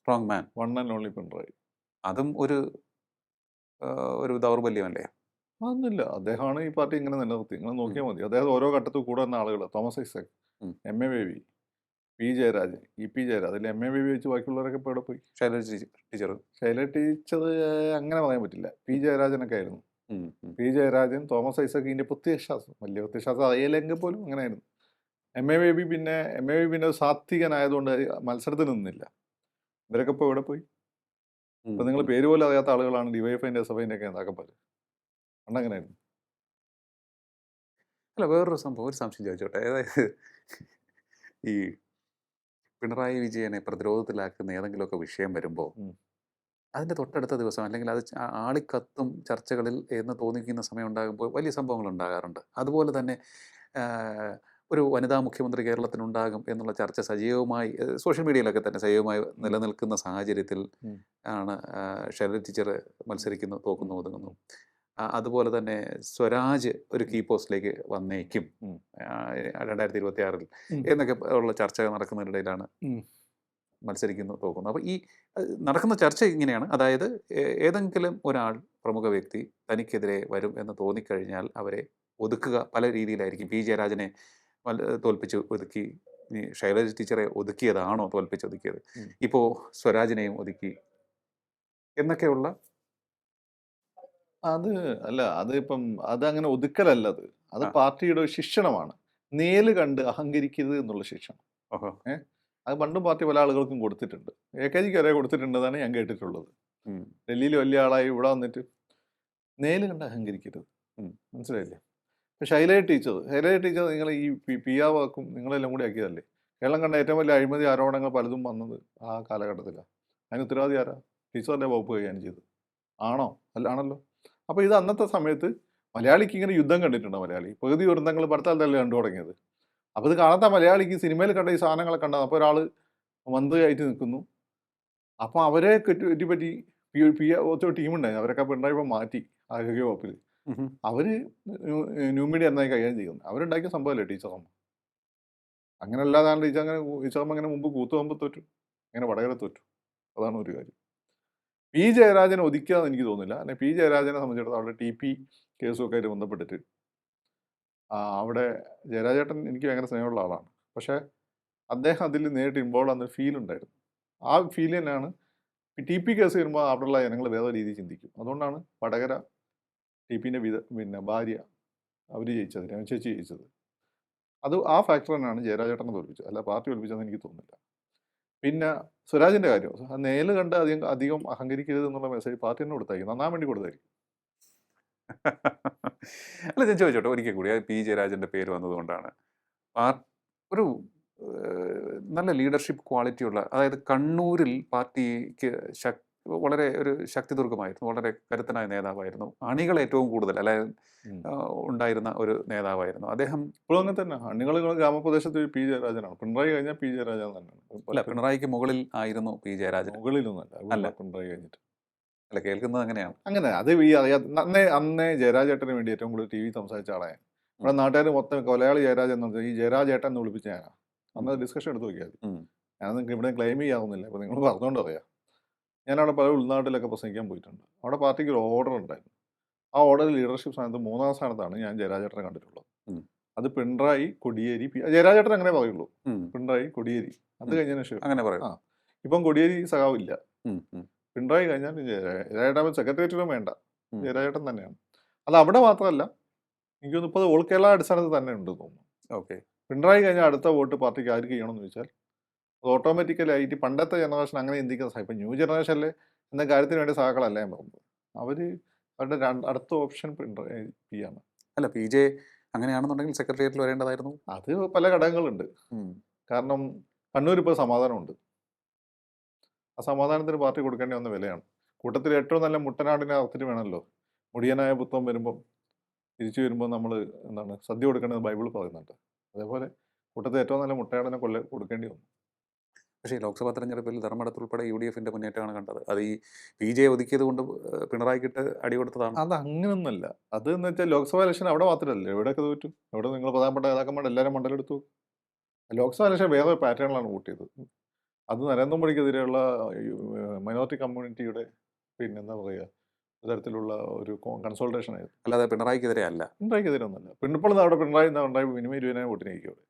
Strong man, one and only Pinarayi. അതും ഒരു ദൗർബല്യമല്ലേ? അതൊന്നുമില്ല, അദ്ദേഹമാണ് ഈ പാർട്ടി ഇങ്ങനെ നിലനിർത്തി. നിങ്ങൾ നോക്കിയാൽ മതി. അദ്ദേഹം ഓരോ ഘട്ടത്തിൽ കൂടെ വന്ന ആളുകൾ, Thomas Isaac, MA baby, P. Jayarajan, EP Jayarajan, അതിൽ MA ബേബി വെച്ച് ബാക്കിയുള്ളവരൊക്കെ ഇപ്പോൾ ഇവിടെ പോയി. ശൈലജ ടീച്ചർ അങ്ങനെ പറയാൻ പറ്റില്ല. P. ജയരാജനൊക്കെ ആയിരുന്നു. P. ജയരാജൻ, തോമസ് ഐസക്, ഇതിൻ്റെ പ്രത്യയശാസ്ത്രം വലിയ പ്രത്യയശാസ്ത്രം അറിയില്ലെങ്കിൽ പോലും അങ്ങനെ ആയിരുന്നു. MA ബേബി പിന്നെ സാത്വികനായതുകൊണ്ട് മത്സരത്തിൽ നിന്നില്ല. ഇവരൊക്കെ ഇപ്പോൾ ഇവിടെ പോയി. ഇപ്പം നിങ്ങൾ പേര് പോലും അറിയാത്ത ആളുകളാണ് DYFIൻ്റെ SFIൻ്റെ ഒക്കെ നേതാക്കന്മാർ. അങ്ങനെയായിരുന്നു. അല്ല, വേറൊരു സംഭവം, ഒരു സംശയം ചോദിച്ചോട്ടെ. അതായത് ഈ പിണറായി വിജയനെ പ്രതിരോധത്തിലാക്കുന്ന ഏതെങ്കിലുമൊക്കെ വിഷയം വരുമ്പോൾ അതിൻ്റെ തൊട്ടടുത്ത ദിവസം അല്ലെങ്കിൽ അത് ആളിക്കത്തും ചർച്ചകളിൽ എന്ന് തോന്നിക്കുന്ന സമയം ഉണ്ടാകുമ്പോൾ വലിയ സംഭവങ്ങൾ ഉണ്ടാകാറുണ്ട്. അതുപോലെ തന്നെ ഒരു വനിതാ മുഖ്യമന്ത്രി കേരളത്തിനുണ്ടാകും എന്നുള്ള ചർച്ച സജീവമായി സോഷ്യൽ മീഡിയയിലൊക്കെ തന്നെ സജീവമായി നിലനിൽക്കുന്ന സാഹചര്യത്തിൽ ആണ് ശൈലജ ടീച്ചർ മത്സരിക്കുന്നു, തോക്കുന്നു, ഒതുങ്ങുന്നു. അതുപോലെ തന്നെ സ്വരാജ് ഒരു കീ പോസ്റ്റിലേക്ക് വന്നേക്കും 2026 എന്നൊക്കെ ഉള്ള ചർച്ച നടക്കുന്നതിനിടയിലാണ് മത്സരിക്കുന്നു, തോക്കുന്നു. അപ്പോൾ ഈ നടക്കുന്ന ചർച്ച ഇങ്ങനെയാണ്. അതായത് ഏതെങ്കിലും ഒരാൾ, പ്രമുഖ വ്യക്തി തനിക്കെതിരെ വരും എന്ന് തോന്നിക്കഴിഞ്ഞാൽ അവരെ ഒതുക്കുക പല രീതിയിലായിരിക്കും. P. ജയരാജനെ തോൽപ്പിച്ച് ഒതുക്കി, ശൈലജ ടീച്ചറെ ഒതുക്കിയതാണോ തോൽപ്പിച്ചൊതുക്കിയത്, ഇപ്പോൾ സ്വരാജിനെയും ഒതുക്കി എന്നൊക്കെയുള്ള. അതിപ്പം അതങ്ങനെ ഒതുക്കലല്ല, അത് പാർട്ടിയുടെ ഒരു ശിക്ഷണമാണ്. നേല് കണ്ട് അഹങ്കരിക്കരുത് എന്നുള്ള ശിക്ഷണം. അത് പണ്ടും പാർട്ടി പല ആളുകൾക്കും കൊടുത്തിട്ടുണ്ട്. AKജിക്ക് വരെ കൊടുത്തിട്ടുണ്ടെന്നാണ് ഞാൻ കേട്ടിട്ടുള്ളത്. ഡൽഹിയിൽ വലിയ ആളായി ഇവിടെ വന്നിട്ട് നേല് കണ്ട് അഹങ്കരിക്കരുത്, മനസ്സിലായില്ലേ? പക്ഷെ ശൈലജ ടീച്ചർ നിങ്ങൾ ഈ PR വാക്കും നിങ്ങളെല്ലാം കൂടി ആക്കിയതല്ലേ. കേരളം കണ്ട ഏറ്റവും വലിയ അഴിമതി ആരോപണങ്ങൾ പലതും വന്നത് ആ കാലഘട്ടത്തിലാണ്. അതിന് ഉത്തരവാദി ആരാ? ടീച്ചറിൻ്റെ വകുപ്പ് കൈകാര്യം ചെയ്തത് ആണോ? ആണല്ലോ. അപ്പോൾ ഇത് അന്നത്തെ സമയത്ത് മലയാളിക്ക് ഇങ്ങനെ യുദ്ധം കണ്ടിട്ടുണ്ടോ? മലയാളി പകുതി ദുരന്തങ്ങൾ പടുത്താലല്ലേ കണ്ടു തുടങ്ങിയത്. അപ്പോൾ ഇത് കാണാത്ത മലയാളിക്ക് സിനിമയിൽ കണ്ട ഈ സാധനങ്ങളെ കണ്ടാൽ അപ്പോൾ ഒരാൾ മന്ത്രിയായിട്ട് നിൽക്കുന്നു, അപ്പോൾ അവരെ പറ്റി ടീമുണ്ടായിരുന്നു. അവരൊക്കെ പിണറായി ഇപ്പം മാറ്റി ആരോഗ്യ വകുപ്പിൽ. അവർ ന്യൂ മീഡിയ എന്നായി കൈകാര്യം ചെയ്യുന്നത്. അവരുണ്ടാക്കിയ സംഭവമല്ലേ ടീച്ചറമ്മ. അങ്ങനെ അല്ലാതാണ് ടീച്ചറമ്മ അങ്ങനെ മുമ്പ് കൂത്തുപറമ്പ് തോറ്റു, അങ്ങനെ വടകര തോറ്റു. അതാണ് ഒരു കാര്യം. പി ജയരാജനെ ഒതുക്കിയാന്ന് എനിക്ക് തോന്നുന്നില്ല. അല്ലെങ്കിൽ പി ജയരാജനെ സംബന്ധിച്ചിടത്തോളം അവിടെ TP കേസുമൊക്കെ ആയിട്ട് ബന്ധപ്പെട്ടിട്ട് അവിടെ ജയരാജേട്ടൻ എനിക്ക് ഭയങ്കര സ്നേഹമുള്ള ആളാണ്. പക്ഷേ അദ്ദേഹം അതിൽ നേരിട്ട് ഇൻവോൾവ് ആകുന്ന ഫീൽ ഉണ്ടായിരുന്നു. ആ ഫീൽ തന്നെയാണ് TP കേസ് വരുമ്പോൾ അവിടെയുള്ള ജനങ്ങൾ വേറെ രീതിയിൽ ചിന്തിക്കും. അതുകൊണ്ടാണ് വടകര TPൻ്റെ പിന്നെ ഭാര്യ അവർ ജയിച്ചത്, രമചേച്ചി ജയിച്ചത്. ആ ഫാക്ടർ തന്നെയാണ് ജയരാജേട്ടനെ തോൽപ്പിച്ചത്, അല്ല പാർട്ടി തോൽപ്പിച്ചതെന്ന് എനിക്ക് തോന്നുന്നില്ല. പിന്നെ സ്വരാജിൻ്റെ കാര്യം, നേരിൽ കണ്ട് അധികം അഹങ്കരിക്കരുത് എന്നുള്ള മെസ്സേജ് പാർട്ടി തന്നെ കൊടുത്തായിരിക്കും, നന്നാൻ വേണ്ടി കൊടുത്തായിരിക്കും. അല്ല, ഞാൻ ചോദിച്ചോട്ടെ ഒരിക്കൽ കൂടി, പി ജയരാജൻ്റെ പേര് വന്നതുകൊണ്ടാണ് ഒരു നല്ല ലീഡർഷിപ്പ് ക്വാളിറ്റിയുള്ള, അതായത് കണ്ണൂരിൽ പാർട്ടിക്ക് വളരെ ഒരു ശക്തിദുർഗമായിരുന്നു, വളരെ കരുത്തനായ നേതാവായിരുന്നു, അണികൾ ഏറ്റവും കൂടുതൽ അല്ലെ ഉണ്ടായിരുന്ന ഒരു നേതാവായിരുന്നു അദ്ദേഹം. ഇപ്പോഴും അങ്ങനെ തന്നെ അണികൾ ഗ്രാമപ്രദേശത്ത് പി ജയരാജനാണ്. പിണറായി കഴിഞ്ഞാൽ പി ജയരാജൻ തന്നെയാണ്. അല്ല, പിണറായിക്ക് മുകളിൽ ആയിരുന്നു പി ജയരാജൻ. മുകളിലൊന്നുമല്ല, പിണറായി കഴിഞ്ഞിട്ട്. അല്ല, കേൾക്കുന്നത് അങ്ങനെയാണ്. അങ്ങനെ അത് അന്നേ ജയരാജേട്ടന് വേണ്ടി ഏറ്റവും കൂടുതൽ TV സംസാരിച്ച ആളെ ഇവിടെ നാട്ടുകാർ മൊത്തം കൊലയാളി ജയരാജൻ എന്ന് പറഞ്ഞാൽ ഈ ജയരാജേട്ടൻ എന്ന് വിളിപ്പിച്ച ഞാനാണ്. അന്ന് ഡിസ്കഷൻ എടുത്ത് നോക്കിയാൽ ഞാൻ നിങ്ങൾക്ക് ഇവിടെ ക്ലെയിം ചെയ്യാവുന്നില്ല, അപ്പോൾ നിങ്ങൾ പറഞ്ഞുകൊണ്ട് അറിയാം. ഞാനവിടെ പല ഉൾനാട്ടിലൊക്കെ പ്രസംഗിക്കാൻ പോയിട്ടുണ്ട്. അവിടെ പാർട്ടിക്ക് ഒരു ഓർഡർ ഉണ്ടായിരുന്നു. ആ ഓർഡർ ലീഡർഷിപ്പ് സ്ഥാനത്ത് 3ാം സ്ഥാനത്താണ് ഞാൻ ജയരാജേട്ടനെ കണ്ടിട്ടുള്ളത്. അത് പിണറായി, കോടിയേരി, ജയരാജേട്ടൻ അങ്ങനെ പറയുള്ളൂ, പിണറായി, കോടിയേരി, അത് കഴിഞ്ഞതിന് ശേഷം അങ്ങനെ പറയും. ഇപ്പം കോടിയേരി സഖാവില്ല. പിണറായി കഴിഞ്ഞാൽ ജയരാജേട്ടൻ സെക്രട്ടേറിയറ്റിലും വേണ്ട, ജയരാജേട്ടൻ തന്നെയാണ്. അത് അവിടെ മാത്രമല്ല, എനിക്ക് തോന്നുന്നു ഇപ്പോൾ ഓൾ കേരള അടിസ്ഥാനത്തിൽ തന്നെ ഉണ്ടെന്ന് തോന്നുന്നു. ഓക്കെ. പിണറായി കഴിഞ്ഞാൽ അടുത്ത വോട്ട് പാർട്ടിക്ക് ആർക്ക് ചെയ്യണമെന്ന് ചോദിച്ചാൽ അത് ഓട്ടോമാറ്റിക്കലി ആയിട്ട് പണ്ടത്തെ ജനറേഷൻ അങ്ങനെ ചിന്തിക്കുന്ന ഇപ്പം ന്യൂ ജനറേഷനിൽ എന്ന കാര്യത്തിന് വേണ്ടി സഹാക്കളല്ല ഞാൻ പറഞ്ഞത്. അവരുടെ അടുത്ത ഓപ്ഷൻ പി ആണ്. അല്ല, PJ അങ്ങനെയാണെന്നുണ്ടെങ്കിൽ സെക്രട്ടേറിയറ്റിൽ വരേണ്ടതായിരുന്നു. അത് പല ഘടകങ്ങളുണ്ട്. കാരണം കണ്ണൂർ ഇപ്പോൾ സമാധാനമുണ്ട്. ആ സമാധാനത്തിന് പാർട്ടി കൊടുക്കേണ്ടി വന്ന വിലയാണ്. കൂട്ടത്തിൽ ഏറ്റവും നല്ല മുട്ടനാടിനെ അർത്ഥത്തിന് വേണമല്ലോ. മുടിയനായ പുത്തം വരുമ്പം തിരിച്ചു വരുമ്പോൾ നമ്മൾ സദ്യ കൊടുക്കേണ്ടത് ബൈബിൾ പറയുന്നുണ്ട്. അതേപോലെ കൂട്ടത്തിൽ ഏറ്റവും നല്ല മുട്ടനാടിനെ കൊടുക്കേണ്ടി വന്നു. പക്ഷേ ഈ ലോക്സഭാ തെരഞ്ഞെടുപ്പിൽ ധർമ്മടത്ത് ഉൾപ്പെടെ UDFൻ്റെ മുന്നേറ്റമാണ് കണ്ടത്. അത് ഈ PJ ഒതുക്കിയത് കൊണ്ട് പിണറായിക്കിട്ട് അടി കൊടുത്തതാണ്. അത് അങ്ങനൊന്നുമല്ല. അത് എന്ന് വെച്ചാൽ ലോക്സഭാ ഇലക്ഷൻ അവിടെ മാത്രമല്ല, എവിടെയൊക്കെ തോറ്റു. അവിടെ നിങ്ങൾ പ്രധാനപ്പെട്ട നേതാക്കന്മാരുടെ എല്ലാവരും മണ്ഡലമെടുത്തു. ലോക്സഭാ ഇലക്ഷൻ വേറെ പാറ്റേണിലാണ് വോട്ട് ചെയ്തത്. അത് നരേന്ദ്രമോദിക്കെതിരെയുള്ള മൈനോറിറ്റി കമ്മ്യൂണിറ്റിയുടെ പിന്നെന്താ പറയുക തരത്തിലുള്ള ഒരു കൺസൾട്ടേഷൻ ആയിരുന്നു. അല്ലാതെ പിണറായിക്കെതിരെ അല്ല. പിണറായിക്കെതിരെ ഒന്നല്ല. ഇപ്പോൾ അവിടെ പിണറായി മിനിമം 20,000 വോട്ടിന് നിൽക്കും അവിടെ.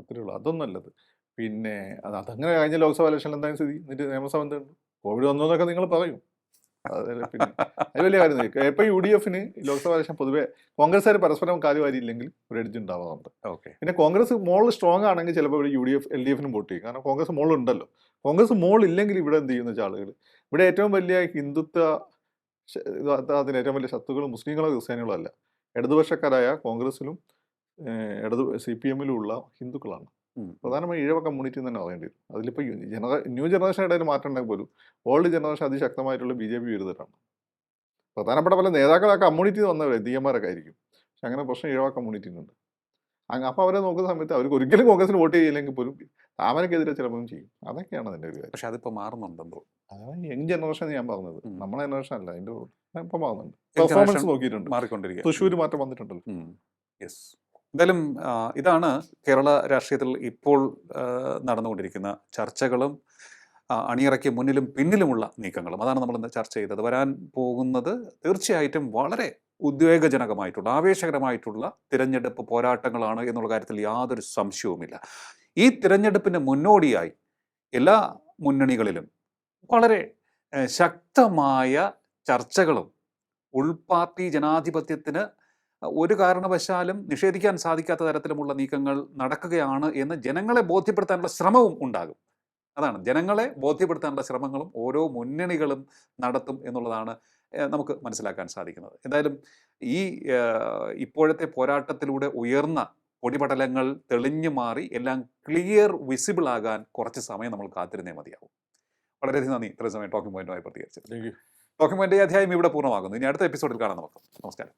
അത്രേ ഉള്ളൂ. അതൊന്നല്ലത്. പിന്നെ അതങ്ങനെ കഴിഞ്ഞ ലോക്സഭാ ഇലക്ഷനിൽ എന്തായാലും സ്ഥിതി, എന്നിട്ട് നിയമസഭ എന്തുണ്ട്, കോവിഡ് വന്നതൊക്കെ നിങ്ങൾ പറയും. പിന്നെ അത് വലിയ കാര്യം. ഇപ്പം UDFന് ലോക്സഭാ ഇലക്ഷൻ പൊതുവെ കോൺഗ്രസ്സുകാർ പരസ്പരം കാര്യമാരില്ലെങ്കിൽ ഒരു എഡ്ജ് ഉണ്ടാവാറുണ്ട്. ഓക്കെ. പിന്നെ കോൺഗ്രസ് മോൾ സ്ട്രോങ് ആണെങ്കിൽ ചിലപ്പോൾ ഇവിടെ LDFനും വോട്ട് ചെയ്യും. കാരണം കോൺഗ്രസ് മോളുണ്ടല്ലോ. കോൺഗ്രസ് മോൾ ഇല്ലെങ്കിൽ ഇവിടെ എന്ത് ചെയ്യുന്ന വെച്ചാൽ ആളുകൾ ഇവിടെ ഏറ്റവും വലിയ ഹിന്ദുത്വ അതിന് ഏറ്റവും വലിയ ശത്രുക്കളും മുസ്ലിങ്ങളോ ക്രിസ്ത്യാനികളോ അല്ല, ഇടതുപക്ഷക്കാരായ കോൺഗ്രസിലും CPMലും ഉള്ള ഹിന്ദുക്കളാണ്. പ്രധാനമായും ഈഴവ കമ്മ്യൂണിറ്റി തന്നെ പറയേണ്ടി വരും. അതിലിപ്പോൾ ന്യൂ ജനറേഷൻ ഇടയിൽ മാറ്റം ഉണ്ടെങ്കിൽ പോലും ഓൾഡ് ജനറേഷൻ അതിശക്തമായിട്ടുള്ള BJP വിരുദ്ധരാണ്. പ്രധാനപ്പെട്ട പല നേതാക്കൾ ആ കമ്മ്യൂണിറ്റി വന്നവരെ DMRൊക്കെ ആയിരിക്കും. പക്ഷെ അങ്ങനെ പ്രശ്നം ഈഴവ കമ്മ്യൂണിറ്റിയിലുണ്ട്. അപ്പോൾ അവരെ നോക്കുന്ന സമയത്ത് അവർക്ക് ഒരിക്കലും കോൺഗ്രസിന് വോട്ട് ചെയ്യില്ലെങ്കിൽ പോലും താമരക്കെതിരെ ചിലപ്പോൾ ചെയ്യും. അതൊക്കെയാണ് അതിൻ്റെ ഒരു കാര്യം. പക്ഷെ അതിപ്പോൾ മാറുന്നുണ്ടെന്തോ. അതാണ് യങ് ജനറേഷൻ ഞാൻ പറഞ്ഞത്, നമ്മളെ ജനറേഷൻ അല്ല. അതിൻ്റെ ഇപ്പം മാറുന്നുണ്ട്. പെർഫോമൻസ് നോക്കിയിട്ടുണ്ട്. മാറിക്കൊണ്ടിരിക്കുക. തൃശ്ശൂർ മാറ്റം വന്നിട്ടുണ്ടല്ലോ. യെസ്. എന്തായാലും ഇതാണ് കേരള രാഷ്ട്രീയത്തിൽ ഇപ്പോൾ നടന്നുകൊണ്ടിരിക്കുന്ന ചർച്ചകളും അണിയറയ്ക്ക് മുന്നിലും പിന്നിലുമുള്ള നീക്കങ്ങളും. അതാണ് നമ്മളിന്ന് ചർച്ച ചെയ്തത്. വരാൻ പോകുന്നത് തീർച്ചയായിട്ടും വളരെ ഉദ്വേഗജനകമായിട്ടുള്ള ആവേശകരമായിട്ടുള്ള തിരഞ്ഞെടുപ്പ് പോരാട്ടങ്ങളാണ് എന്നുള്ള കാര്യത്തിൽ യാതൊരു സംശയവുമില്ല. ഈ തിരഞ്ഞെടുപ്പിന് മുന്നോടിയായി എല്ലാ മുന്നണികളിലും വളരെ ശക്തമായ ചർച്ചകളും ഉൾപാർട്ടി ജനാധിപത്യത്തിന് ഒരു കാരണവശാലും നിഷേധിക്കാൻ സാധിക്കാത്ത തരത്തിലുമുള്ള നീക്കങ്ങൾ നടക്കുകയാണ് എന്ന് ജനങ്ങളെ ബോധ്യപ്പെടുത്താനുള്ള ശ്രമവും ഉണ്ടാകും. അതാണ്, ജനങ്ങളെ ബോധ്യപ്പെടുത്താനുള്ള ശ്രമങ്ങളും ഓരോ മുന്നണികളും നടത്തും എന്നുള്ളതാണ് നമുക്ക് മനസ്സിലാക്കാൻ സാധിക്കുന്നത്. എന്തായാലും ഈ ഇപ്പോഴത്തെ പോരാട്ടത്തിലൂടെ ഉയർന്ന പൊടിപടലങ്ങൾ തെളിഞ്ഞു മാറി എല്ലാം ക്ലിയർ വിസിബിൾ ആകാൻ കുറച്ച് സമയം നമ്മൾ കാത്തിരുന്നേ മതിയാവും. വളരെയധികം നന്ദി ഇത്രയും സമയം ടോക്കിംഗ് പോയിന്റുമായി പ്രതികരിച്ചത്. ടോക്കിംഗ് പോയിന്റ് അധ്യായം ഇവിടെ പൂർണ്ണമാകുന്നു. ഇനി അടുത്ത എപ്പിസോഡിൽ കാണാം നമുക്ക്. നമസ്കാരം.